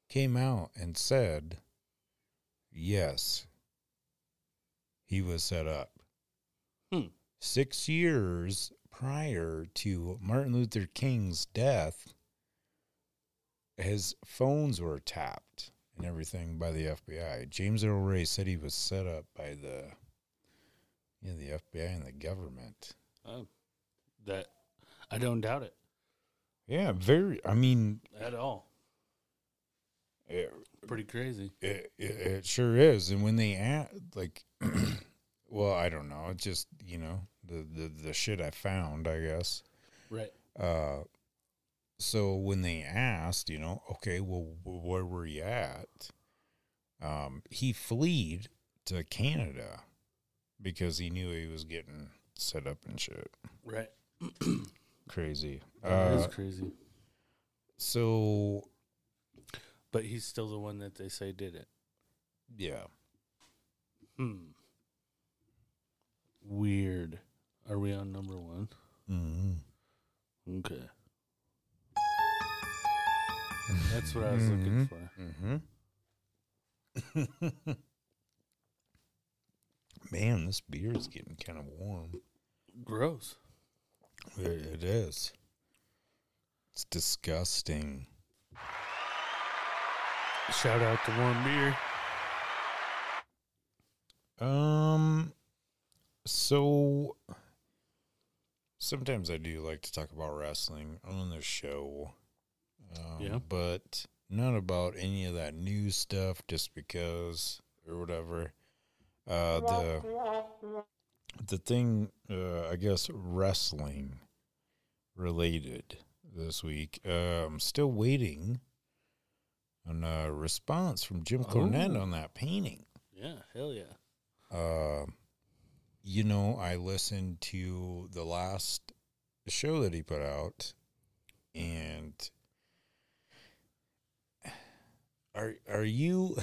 A: came out and said, Yes. He was set up. 6 years prior to Martin Luther King's death, his phones were tapped and everything by the FBI. James Earl Ray said he was set up by the FBI and the government.
B: That I don't doubt it.
A: Yeah, very. I mean,
B: At all. Pretty crazy.
A: It sure is. And when they well, I don't know. It's just, the shit I found, I guess.
B: Right.
A: So when they asked, okay, well, where were you at? He fled to Canada because he knew he was getting set up and shit.
B: Right.
A: Crazy.
B: That is crazy.
A: So.
B: But he's still the one that they say did it.
A: Yeah.
B: Weird. Are we on number 1?
A: Mm-hmm.
B: Okay. That's what I was looking for.
A: Mm-hmm. Man, this beer is getting kind of warm.
B: Gross.
A: It is. It's disgusting.
B: Shout out to warm beer.
A: So sometimes I do like to talk about wrestling on the show. But not about any of that new stuff just because or whatever. The thing, I guess, wrestling related this week. I'm still waiting on a response from Jim Cornette on that painting.
B: Yeah, hell yeah.
A: I listened to the last show that he put out, and are you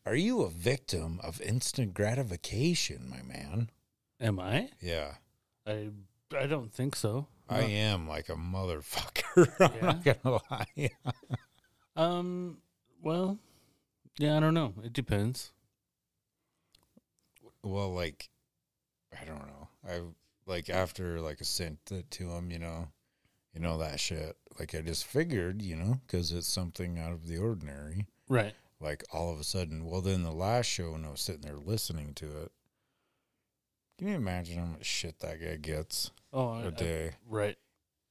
A: are you a victim of instant gratification, my man?
B: Am I?
A: Yeah.
B: I don't think so.
A: I am like a motherfucker. I'm not gonna lie.
B: Well, yeah, I don't know. It depends.
A: Well, like, I don't know. After I sent it to him, that shit. Like, I just figured, because it's something out of the ordinary.
B: Right.
A: Like, all of a sudden, well, then the last show, when I was sitting there listening to it, can you imagine how much shit that guy gets a day?
B: Right.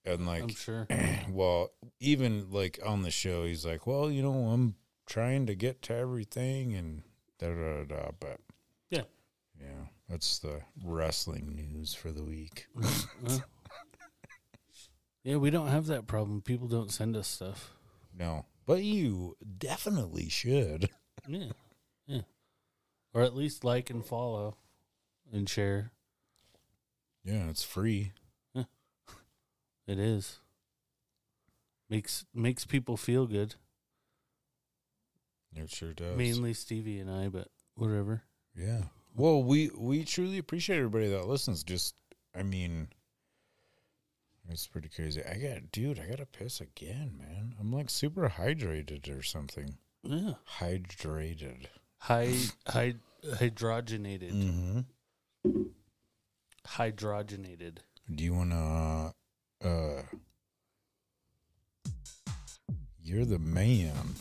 A: And,
B: I'm sure.
A: Well, even, on the show, he's like, well, I'm trying to get to everything and da-da-da-da, but.
B: Yeah.
A: Yeah, that's the wrestling news for the week.
B: Yeah, we don't have that problem. People don't send us stuff.
A: No, but you definitely should.
B: Yeah. Or at least like and follow and share.
A: Yeah, it's free.
B: Yeah. It is. Makes people feel good.
A: It sure does.
B: Mainly Stevie and I, but whatever.
A: Yeah. Well, we truly appreciate everybody that listens. It's pretty crazy. I gotta piss again, man. I'm super hydrated or something.
B: Yeah.
A: Hydrated.
B: Hydrogenated.
A: Mm-hmm.
B: Hydrogenated.
A: Do you wanna you're the man.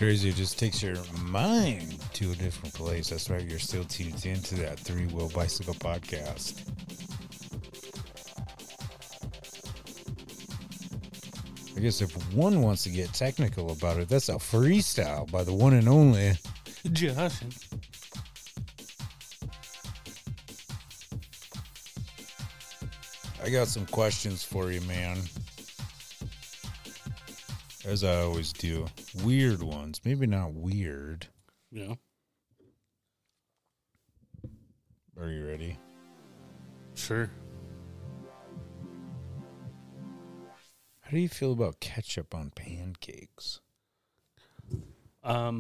A: crazy. It just takes your mind to a different place. That's why you're still tuned into that Three Wheel Bicycle podcast. I guess if one wants to get technical about it, that's a freestyle by the one and only
B: Josh.
A: I got some questions for you, man. As I always do. Weird ones. Maybe not weird.
B: Yeah.
A: Are you ready?
B: Sure.
A: How do you feel about ketchup on pancakes?
B: I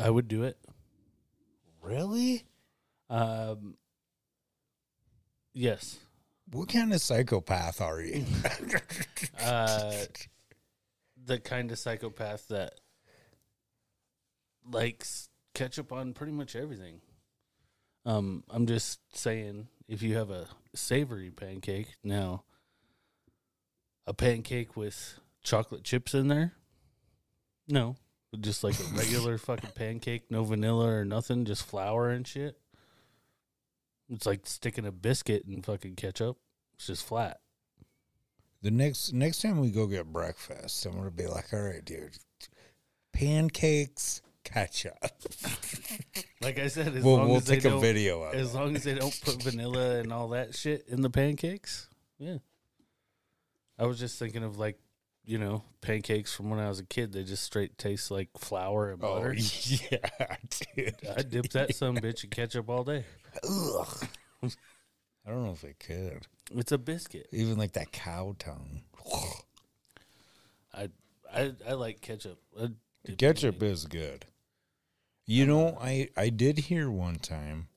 B: would do it.
A: Really?
B: Yes.
A: What kind of psychopath are you?
B: The kind of psychopath that likes ketchup on pretty much everything. I'm just saying, if you have a savory pancake, now a pancake with chocolate chips in there, no, just like a regular fucking pancake, no vanilla or nothing, just flour and shit. It's like sticking a biscuit in fucking ketchup. It's just flat.
A: The next time we go get breakfast, I'm going to be like, all right, dude, pancakes, ketchup.
B: Like I said,
A: we'll take a video of it.
B: As long as they don't put vanilla and all that shit in the pancakes, yeah. I was just thinking of, like, you know, pancakes from when I was a kid. They just straight taste like flour and butter.
A: Oh, yeah, dude.
B: I dip that some bitch in ketchup all day.
A: Ugh. I don't know if I could.
B: It's a biscuit.
A: Even like that cow tongue.
B: I like ketchup.
A: Ketchup is good. You know, I did hear one time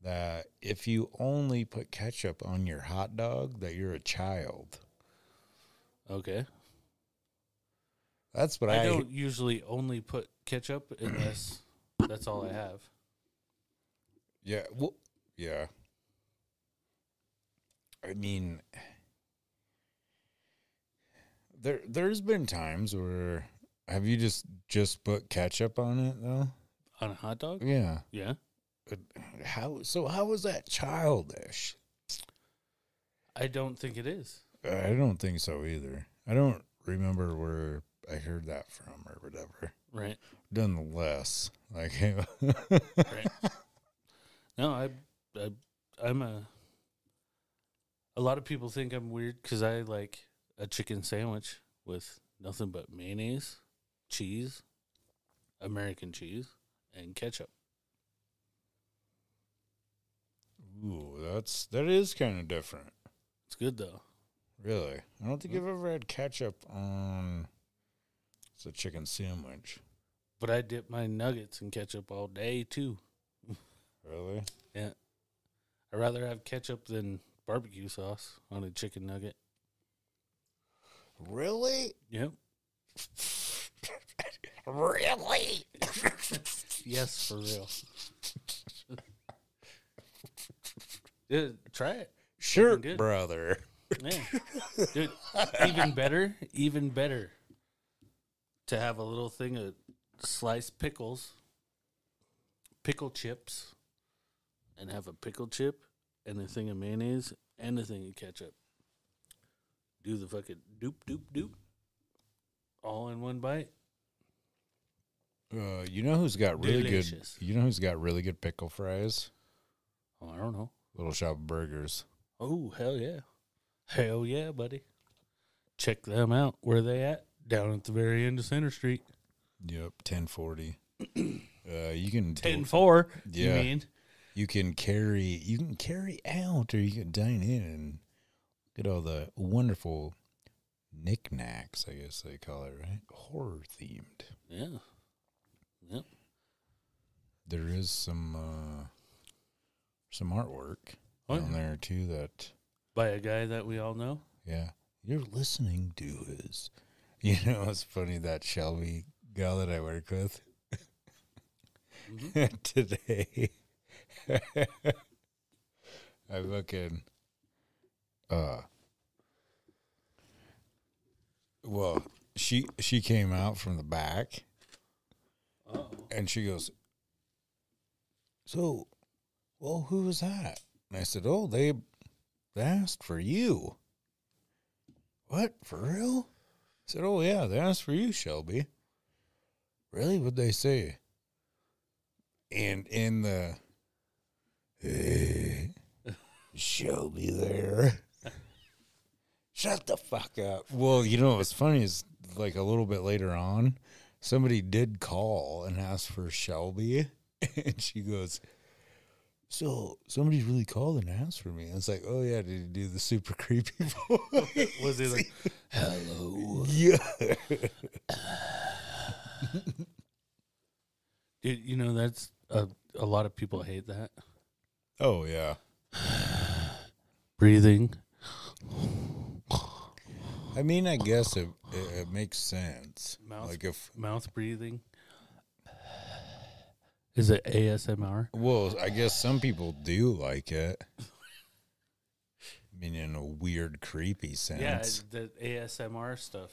A: that if you only put ketchup on your hot dog, that you're a child.
B: Okay.
A: That's what
B: I don't usually only put ketchup unless that's all I have.
A: Yeah, well, yeah. I mean, there's been times where have you just put ketchup on it though?
B: On a hot dog?
A: Yeah.
B: Yeah.
A: How was that childish?
B: I don't think it is.
A: I don't think so either. I don't remember where I heard that from or whatever.
B: Right.
A: Nonetheless, like,
B: Right. No, I'm a lot of people think I'm weird because I like a chicken sandwich with nothing but mayonnaise, cheese, American cheese, and ketchup.
A: ooh, that is kind of different.
B: It's good though.
A: Really, I don't think I've ever had ketchup on a chicken sandwich.
B: But I dip my nuggets in ketchup all day too.
A: Really?
B: Yeah. I'd rather have ketchup than barbecue sauce on a chicken nugget.
A: Really?
B: Yep.
A: Really?
B: Yes, for real. Dude, try it.
A: Sure,
B: Good.
A: brother.
B: Yeah. Dude, even better to have a little thing of sliced pickles, pickle chips, and have a pickle chip and a thing of mayonnaise and a thing of ketchup. Do the fucking doop, doop, doop. All in one bite.
A: You know who's got really
B: Delicious.
A: good? You know who's got really good pickle fries?
B: Oh, I don't know.
A: Little Shop of Burgers.
B: Oh, hell yeah. Hell yeah, buddy. Check them out. Where are they at? Down at the very end of Center Street.
A: Yep, 1040. You can
B: 10-4,
A: Yeah.
B: you mean?
A: You can carry out, or you can dine in and get all the wonderful knickknacks, I guess they call it, right? Horror themed.
B: Yeah. Yep.
A: There is some artwork down there too. That
B: By a guy that we all know?
A: yeah, you're listening to his. You know, it's funny that Shelby gal that I work with today. I fucking well, she came out from the back.
B: Uh-oh.
A: And she goes, "So, well, who was that?" And I said, "Oh, they asked for you." "What? For real?" I said, "Oh, yeah, they asked for you, Shelby." "Really? What'd they say?" And in the, "Hey, Shelby there." Shut the fuck up. Well, you know what's funny is, like, a little bit later on, somebody did call and ask for Shelby. And she goes, "So somebody really called and asked for me." And it's like, "Oh, yeah, did he do the super creepy voice?"
B: Was he like, "Hello"?
A: Yeah.
B: Dude, you know, that's a lot of people hate that.
A: Oh, yeah.
B: Breathing.
A: I mean, I guess it makes sense.
B: Mouth,
A: like if,
B: mouth breathing. Is it ASMR?
A: well, I guess some people do like it. I mean, in a weird, creepy sense.
B: Yeah, the ASMR stuff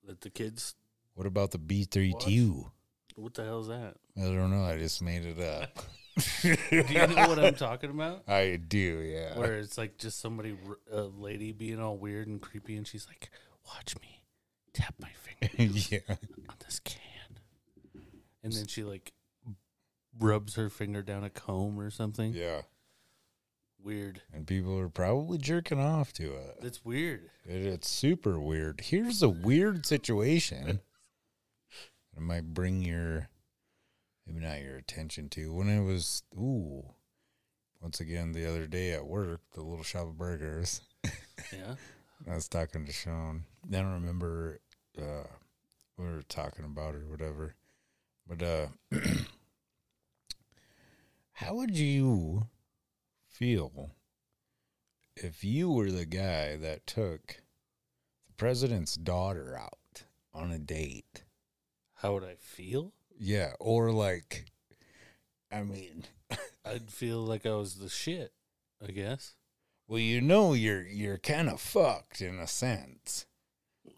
B: that the kids.
A: What about the B32?
B: What the hell is that?
A: I don't know. I just made it up.
B: Do you know what I'm talking about?
A: I do, yeah.
B: Where it's like just somebody, a lady being all weird and creepy, and she's like, "Watch me tap my finger
A: Yeah.
B: on this can," and then she like rubs her finger down a comb or something.
A: Yeah.
B: Weird.
A: And people are probably jerking off to it.
B: That's weird.
A: It's super weird. Here's a weird situation. It might bring your, maybe not your attention to. When it was, once again, the other day at work, the little shop of burgers.
B: Yeah.
A: I was talking to Sean. I don't remember we were talking about it or whatever. But how would you feel if you were the guy that took the president's daughter out on a date?
B: How would I feel?
A: Yeah, or like, I mean,
B: I'd feel like I was the shit, I guess.
A: well, you know, you're kind of fucked in a sense.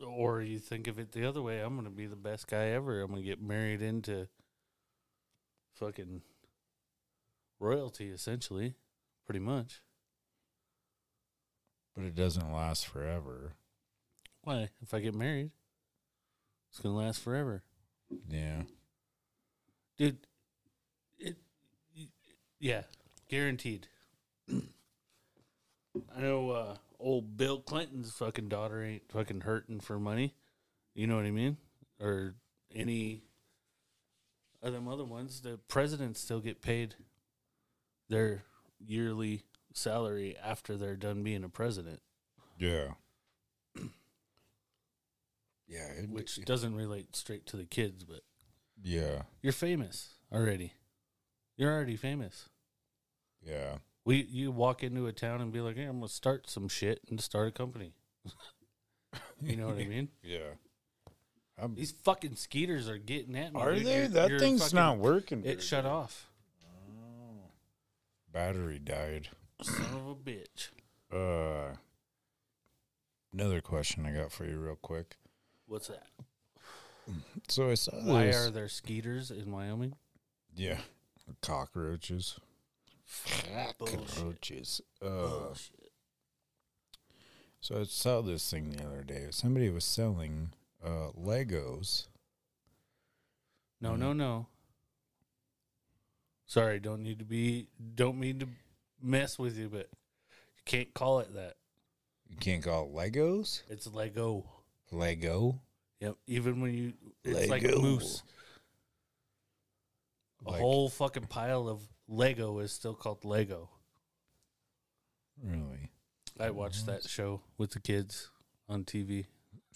B: Or you think of it the other way, I'm going to be the best guy ever. I'm going to get married into fucking royalty, essentially, pretty much.
A: But it doesn't last forever.
B: Why? If I get married, it's going to last forever.
A: Yeah.
B: Dude, yeah, guaranteed. I know old Bill Clinton's fucking daughter ain't fucking hurting for money. You know what I mean? Or any of them other ones. The presidents still get paid their yearly salary after they're done being a president.
A: Yeah. Yeah.
B: Which doesn't relate straight to the kids, but
A: yeah.
B: you're famous already. You're already famous.
A: Yeah.
B: You walk into a town and be like, "Hey, I'm gonna start some shit and start a company." You know what I mean?
A: Yeah.
B: These fucking skeeters are getting at me.
A: Are
B: dude.
A: they?
B: You're
A: That thing's
B: fucking,
A: not working.
B: It shut off.
A: Oh. Battery died.
B: Son of a bitch.
A: Another question I got for you real quick.
B: What's that?
A: So I saw
B: Why
A: this.
B: are there skeeters in Wyoming?
A: Yeah. Cockroaches. Cockroaches.
B: Bullshit.
A: So I saw this thing the other day. Somebody was selling Legos.
B: No. Sorry, don't mean to mess with you, but you can't call it that.
A: You can't call it Legos?
B: It's Lego.
A: Lego?
B: Yep. Even when it's
A: Lego.
B: like moose. A
A: Like-
B: whole fucking pile of Lego is still called Lego.
A: Really?
B: I watched that show with the kids on TV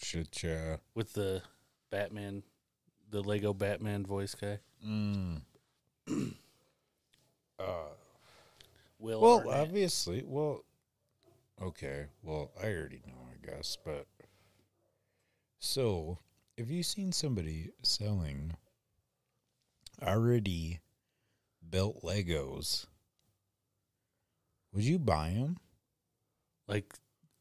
A: Shit, yeah.
B: with the Batman, the Lego Batman voice guy. Will
A: Well,
B: Arnett.
A: obviously. Well, okay. Well, I already know, I guess. But so, have you seen somebody selling already built Legos? Would you buy them?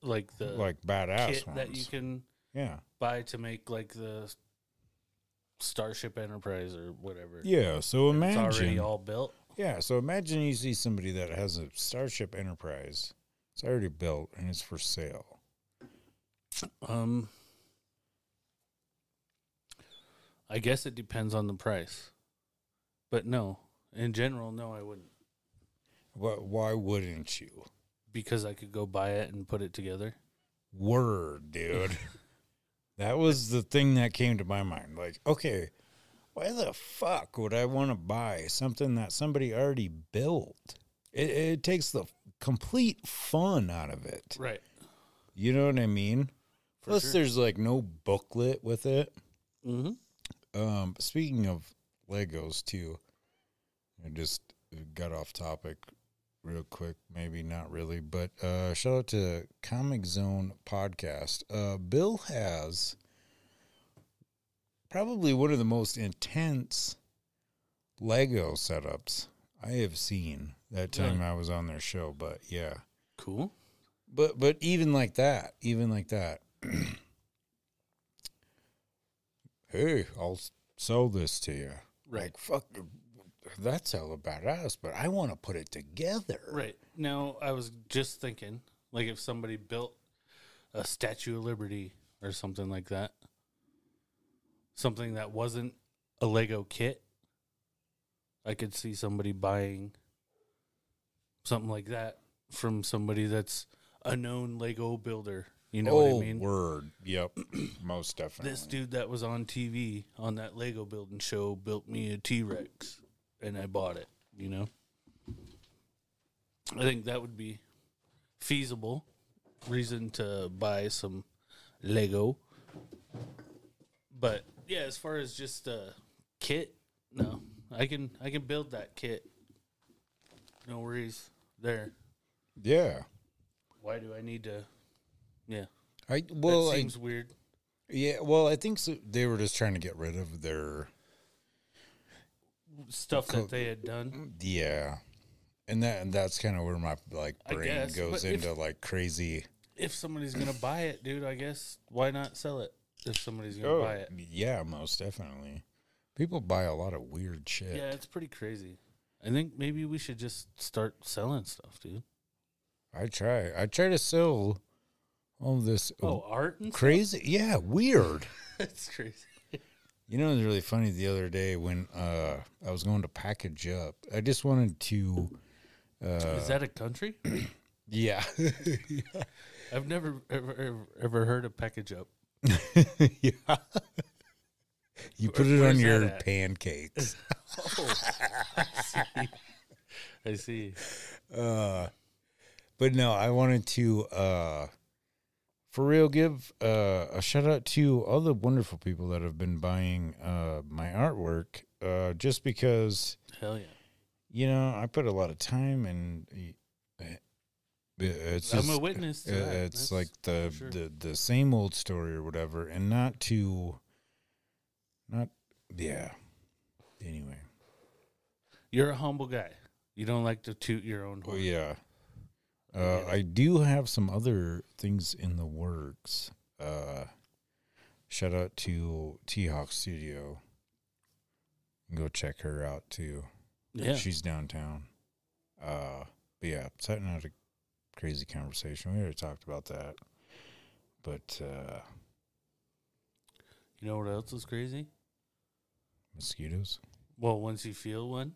B: like the
A: Like badass
B: kit
A: ones?
B: that you can
A: Yeah.
B: buy to make like the Starship Enterprise or whatever.
A: Yeah, so
B: And
A: imagine.
B: it's already all built.
A: Yeah, so imagine you see somebody that has a Starship Enterprise. It's already built and it's for sale.
B: I guess it depends on the price. But no, in general, no, I wouldn't.
A: Why wouldn't you?
B: Because I could go buy it and put it together.
A: Word, dude. That was the thing that came to my mind. Like, okay, why the fuck would I want to buy something that somebody already built? It takes the complete fun out of it.
B: Right.
A: You know what I mean? Plus,
B: sure.
A: there's like no booklet with it.
B: Mm-hmm.
A: Speaking of Legos, too, I just got off topic real quick. Maybe not really, but shout out to Comic Zone Podcast. Bill has probably one of the most intense Lego setups I have seen that time I was on their show. But yeah,
B: Cool.
A: but even like that, hey, I'll sell this to you.
B: Right.
A: Like, fuck, that's hella badass, but I want to put it together.
B: Right. Now, I was just thinking, like, if somebody built a Statue of Liberty or something like that, something that wasn't a Lego kit, I could see somebody buying something like that from somebody that's a known Lego builder. You know what I mean?
A: Word. Yep. Most definitely.
B: This dude that was on TV on that Lego building show built me a T-Rex, and I bought it, you know? I think that would be feasible reason to buy some Lego. But, yeah, as far as just a kit, no. I can build that kit. No worries there.
A: Yeah.
B: Why do I need to... Yeah.
A: Well,
B: that seems weird.
A: Yeah, well, I think they were just trying to get rid of their
B: Stuff that they had done.
A: Yeah, and that's kind of where my brain goes into like crazy.
B: If somebody's gonna buy it, dude, I guess why not sell it? If somebody's gonna buy it,
A: yeah, most definitely. People buy a lot of weird shit.
B: Yeah, it's pretty crazy. I think maybe we should just start selling stuff, dude.
A: I try to sell all this
B: art and
A: crazy
B: stuff?
A: Yeah, weird.
B: That's crazy.
A: You know, it was really funny the other day when I was going to package up. I just wanted to
B: Is that a country?
A: Yeah.
B: I've never ever heard of package up.
A: Yeah. You put it on your
B: that at?
A: pancakes.
B: Oh, I see.
A: But no, I wanted to, for real, give a shout out to all the wonderful people that have been buying my artwork. Just because,
B: Hell yeah,
A: you know, I put a lot of time and it's just,
B: I'm a witness to that.
A: It's like the same old story or whatever, and not Anyway,
B: you're a humble guy. You don't like to toot your own horn.
A: Oh yeah. I do have some other things in the works. Shout out to T-Hawk Studio. Go check her out too.
B: Yeah.
A: She's downtown. But yeah, setting out a crazy conversation. We already talked about that. But
B: you know what else is crazy?
A: Mosquitoes.
B: Well, once you feel one,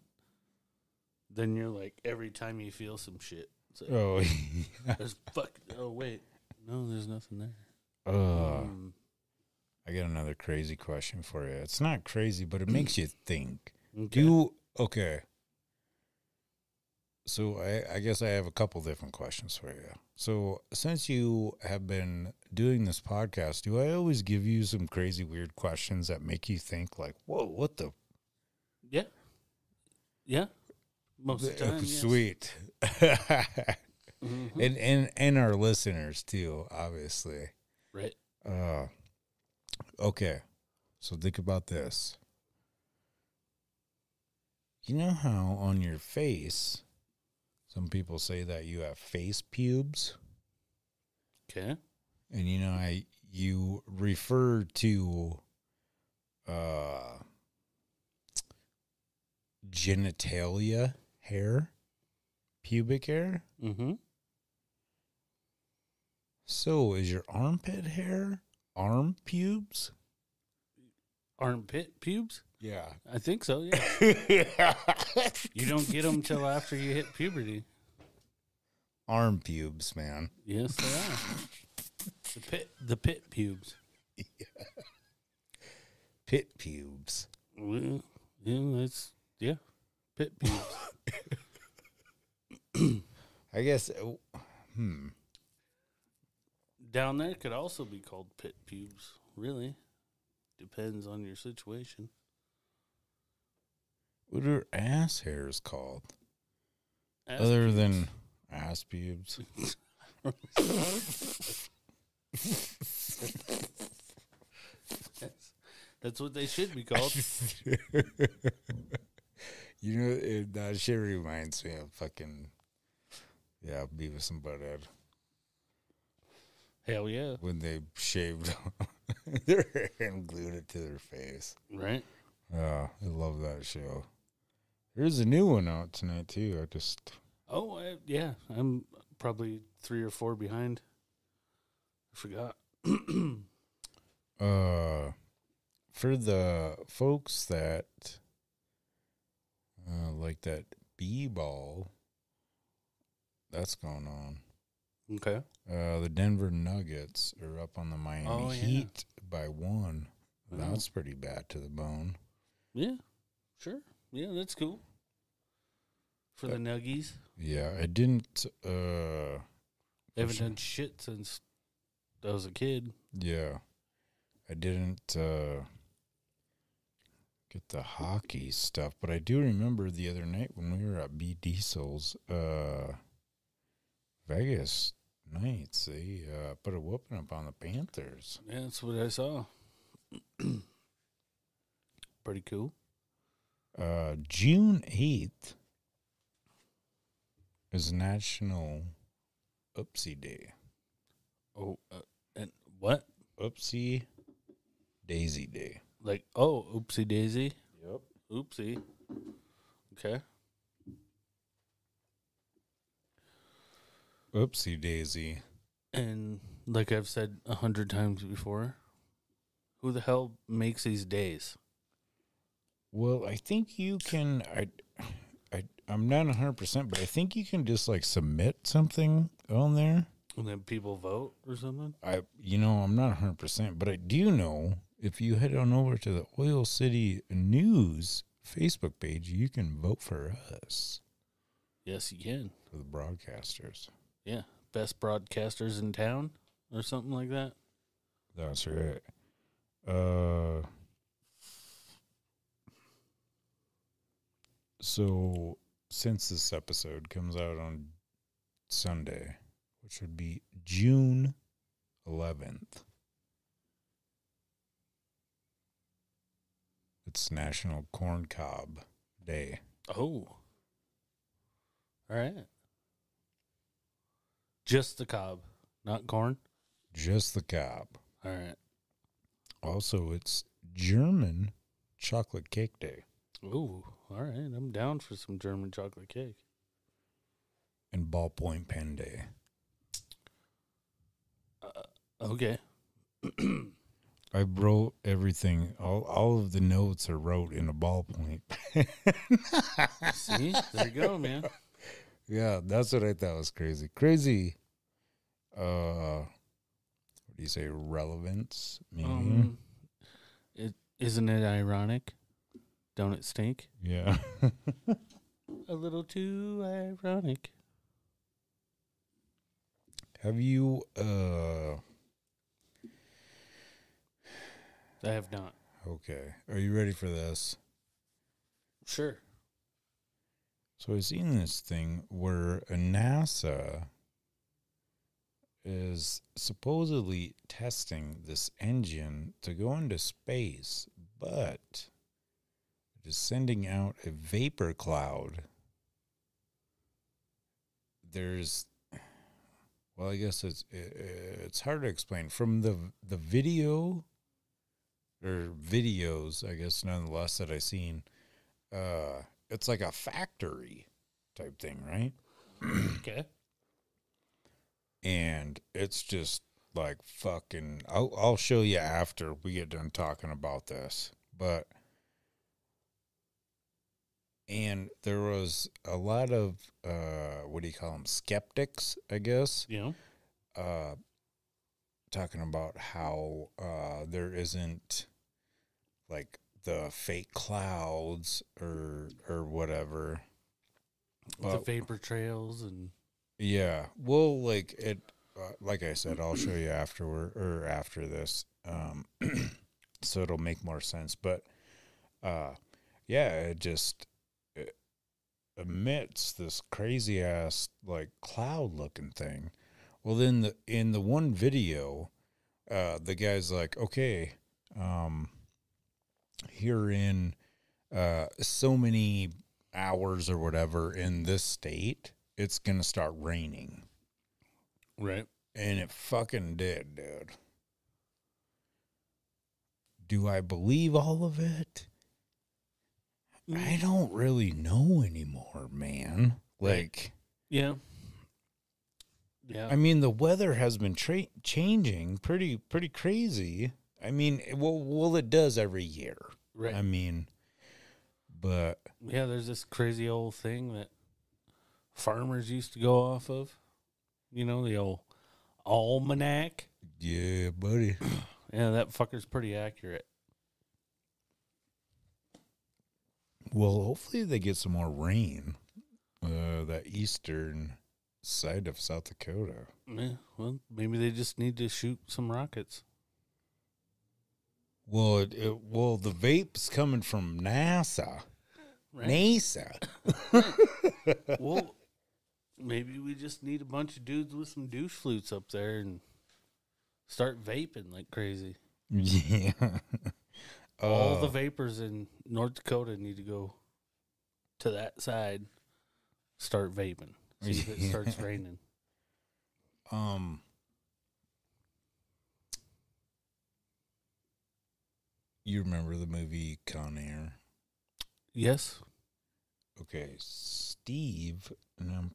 B: then you're like, every time you feel some shit. Like,
A: oh,
B: there's oh, wait. No, there's nothing there.
A: I got another crazy question for you. It's not crazy, but it makes you think.
B: Okay.
A: Okay. So I guess I have a couple different questions for you. So since you have been doing this podcast, do I always give you some crazy, weird questions that make you think like, whoa, what the?
B: Yeah. Yeah. Most of the time, yes.
A: Sweet.
B: Mm-hmm.
A: And our listeners too, obviously.
B: Right.
A: Okay. So think about this. You know how on your face, some people say that you have face pubes?
B: Okay.
A: And you know, you refer to genitalia hair, pubic hair.
B: Mm-hmm.
A: So is your armpit hair arm pubes?
B: Armpit pubes?
A: Yeah.
B: I think so, yeah. You don't get them till after you hit puberty.
A: Arm pubes, man.
B: Yes, they are. The pit pubes.
A: Pit pubes.
B: Well, yeah, pit pubes.
A: I guess.
B: Down there could also be called pit pubes. Really, depends on your situation.
A: What are ass hairs called?
B: Ass
A: Other
B: pubes.
A: than ass pubes.
B: That's what they should be called.
A: You know, that shit reminds me of fucking, Beavis and Butthead.
B: Hell yeah.
A: When they shaved their hair and glued it to their face.
B: Right?
A: I love that show. There's a new one out tonight, too.
B: Yeah. I'm probably 3 or 4 behind. I forgot.
A: For the folks that like that b-ball, that's going on.
B: Okay.
A: The Denver Nuggets are up on the Miami Heat by 1. That's pretty bad to the bone.
B: Yeah, sure. Yeah, that's cool. For the Nuggies.
A: Yeah, I didn't.
B: They haven't done shit since I was a kid.
A: Yeah, I didn't get the hockey stuff, but I do remember the other night when we were at B Diesel's Vegas Knights. They put a whooping up on the Panthers.
B: Yeah, that's what I saw. Pretty cool.
A: June 8th is National Oopsie Day.
B: Oh, and what?
A: Oopsie Daisy Day.
B: Like, oopsie daisy.
A: Yep.
B: Oopsie. Okay.
A: Oopsie Daisy.
B: And like I've said 100 times before, who the hell makes these days?
A: Well, I think you can. I'm not 100%, but I think you can just like submit something on there.
B: And then people vote or something?
A: I'm not 100%, but I do know if you head on over to the Oil City News Facebook page, you can vote for us.
B: Yes, you can.
A: For the broadcasters.
B: Yeah. Best broadcasters in town or something like that.
A: That's right. So since this episode comes out on Sunday, which would be June 11th, it's National Corn Cob Day.
B: Oh. All right. Just the cob, not corn?
A: Just the cob.
B: All right.
A: Also, it's German Chocolate Cake Day.
B: Ooh, all right. I'm down for some German chocolate cake.
A: And Ballpoint Pen Day.
B: Okay.
A: I wrote everything. All of the notes are wrote in a ballpoint pen.
B: See? There you go, man.
A: Yeah, that's what I thought was crazy. Crazy. What do you say? Relevance? Maybe.
B: Isn't it ironic? Don't it stink?
A: Yeah.
B: A little too ironic.
A: Have you?
B: I have not.
A: Okay. Are you ready for this?
B: Sure.
A: So I've seen this thing where NASA is supposedly testing this engine to go into space, but it is sending out a vapor cloud. Well, I guess it's hard to explain from the video or videos, I guess, nonetheless, that I seen. It's like a factory type thing, right?
B: Okay.
A: And it's just like fucking. I'll show you after we get done talking about this, but. And there was a lot of, what do you call them, skeptics, I guess,
B: Yeah.
A: Talking about how there isn't, like, the fake clouds or whatever.
B: The vapor trails and...
A: Yeah. Well, like, like I said, I'll show you after this, so it'll make more sense. But, yeah, it just... emits this crazy ass like cloud looking thing. Well, then in the one video, the guy's like, okay, here in so many hours or whatever in this state, it's gonna start raining.
B: Right.
A: And it fucking did, dude. Do I believe all of it? I don't really know anymore, man. Like,
B: yeah. Yeah.
A: I mean, the weather has been changing pretty crazy. I mean, well, it does every year.
B: Right.
A: I mean, but
B: yeah, there's this crazy old thing that farmers used to go off of. You know, the old almanac.
A: yeah, buddy.
B: Yeah, that fucker's pretty accurate.
A: Well, hopefully they get some more rain. That eastern side of South Dakota.
B: Yeah, well, maybe they just need to shoot some rockets.
A: Well, well, the vape's coming from NASA.
B: Right.
A: NASA.
B: Well, maybe we just need a bunch of dudes with some douche flutes up there and start vaping like crazy.
A: Yeah.
B: All the vapors in North Dakota need to go to that side, start vaping. See if it starts raining.
A: You remember the movie Con Air?
B: Yes.
A: Okay, Steve, and I'm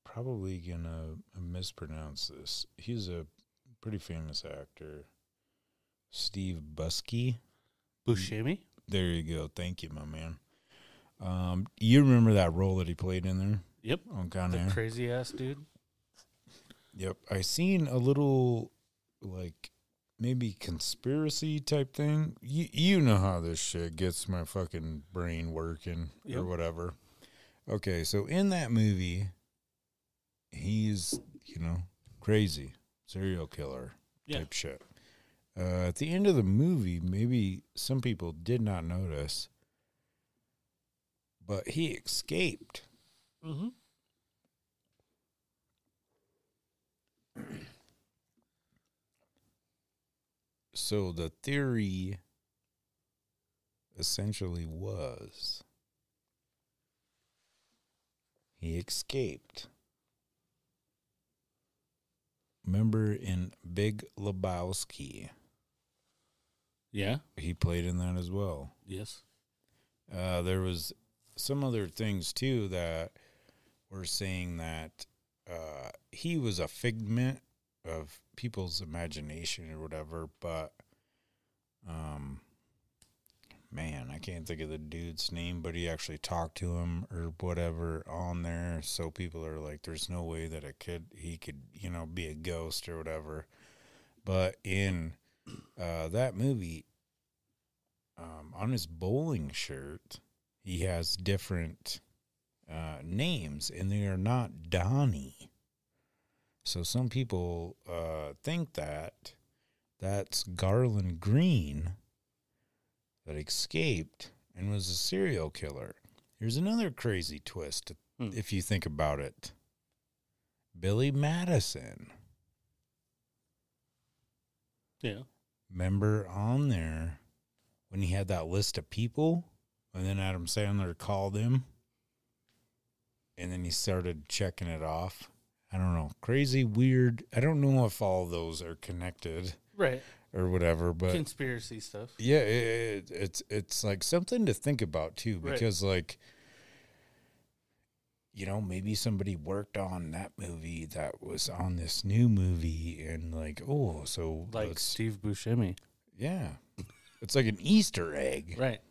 A: probably gonna mispronounce this. He's a pretty famous actor. Steve Buscemi.
B: Buscemi?
A: There you go. Thank you, my man. You remember that role that he played in there?
B: Yep.
A: On Con
B: The
A: Air?
B: crazy ass dude.
A: Yep. I seen a little, like, maybe conspiracy type thing. You know how this shit gets my fucking brain working or whatever. Okay, so in that movie, he's, crazy, serial killer type shit. At the end of the movie, maybe some people did not notice, but he escaped.
B: Mm-hmm.
A: So the theory essentially was he escaped. Remember in Big Lebowski?
B: Yeah.
A: He played in that as well.
B: Yes.
A: There was some other things, too, that were saying that he was a figment of people's imagination or whatever, but, man, I can't think of the dude's name, but he actually talked to him or whatever on there, so people are like, there's no way that he could, be a ghost or whatever. But in that movie, on his bowling shirt, he has different names, and they are not Donnie. So some people think that that's Garland Green that escaped and was a serial killer. Here's another crazy twist, if you think about it. Billy Madison.
B: Yeah.
A: Remember on there when he had that list of people, and then Adam Sandler called him, and then he started checking it off, I don't know, crazy, weird. I don't know if all of those are connected.
B: Right.
A: Or whatever, but
B: conspiracy stuff.
A: Yeah, it's like something to think about too, because like, you know, maybe somebody worked on that movie that was on this new movie, and like, oh, so
B: like Steve Buscemi.
A: Yeah, it's like an Easter egg,
B: right,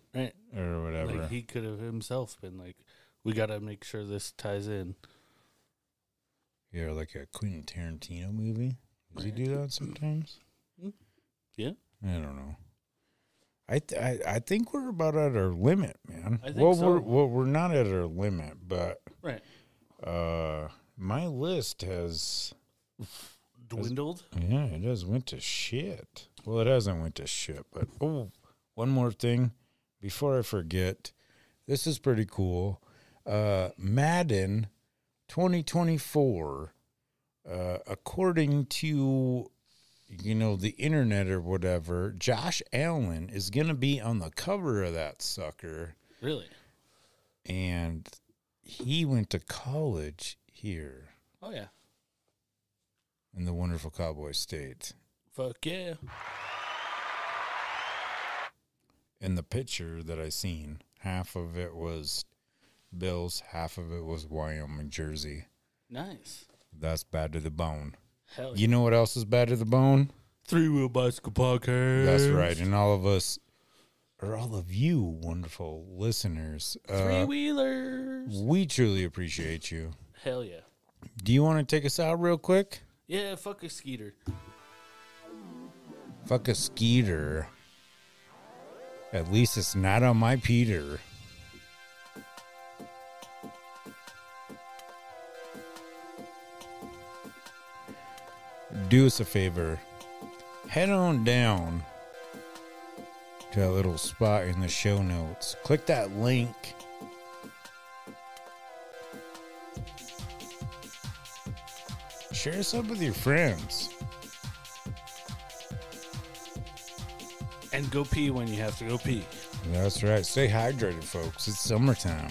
A: or whatever.
B: Like he could have himself been like, we got to make sure this ties in.
A: Yeah, like a Quentin Tarantino movie. Does he do that sometimes?
B: Yeah,
A: I don't know. I think we're about at our limit, man.
B: I think so.
A: We're not at our limit, but
B: right.
A: My list has
B: dwindled.
A: It has went to shit. Well, it hasn't went to shit, but one more thing before I forget. This is pretty cool. Madden 2024. According to the internet or whatever, Josh Allen is going to be on the cover of that sucker.
B: Really?
A: And he went to college here.
B: Oh, yeah.
A: In the wonderful Cowboy State.
B: Fuck yeah.
A: In the picture that I seen, half of it was Bills, half of it was Wyoming jersey.
B: Nice.
A: That's bad to the bone.
B: Hell yeah.
A: You know what else is bad to the bone?
B: Three Wheel Bicycle Podcast.
A: That's right. And all of us, or all of you wonderful listeners.
B: Three-wheelers.
A: We truly appreciate you.
B: Hell yeah.
A: Do you want to take us out real quick?
B: Yeah, fuck a skeeter.
A: Fuck a skeeter. At least it's not on my Peter. Do us a favor. Head on down to that little spot in the show notes. Click that link. Share us up with your friends.
B: And go pee when you have to go pee.
A: That's right. Stay hydrated, folks. It's summertime.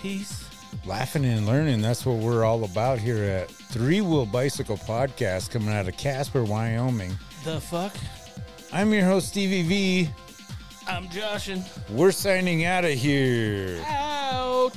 B: Peace.
A: Laughing and learning, that's what we're all about here at Three Wheel Bicycle Podcast, coming out of Casper, Wyoming.
B: The fuck?
A: I'm your host, Stevie V.
B: I'm Joshin.
A: We're signing out of here.
B: Out.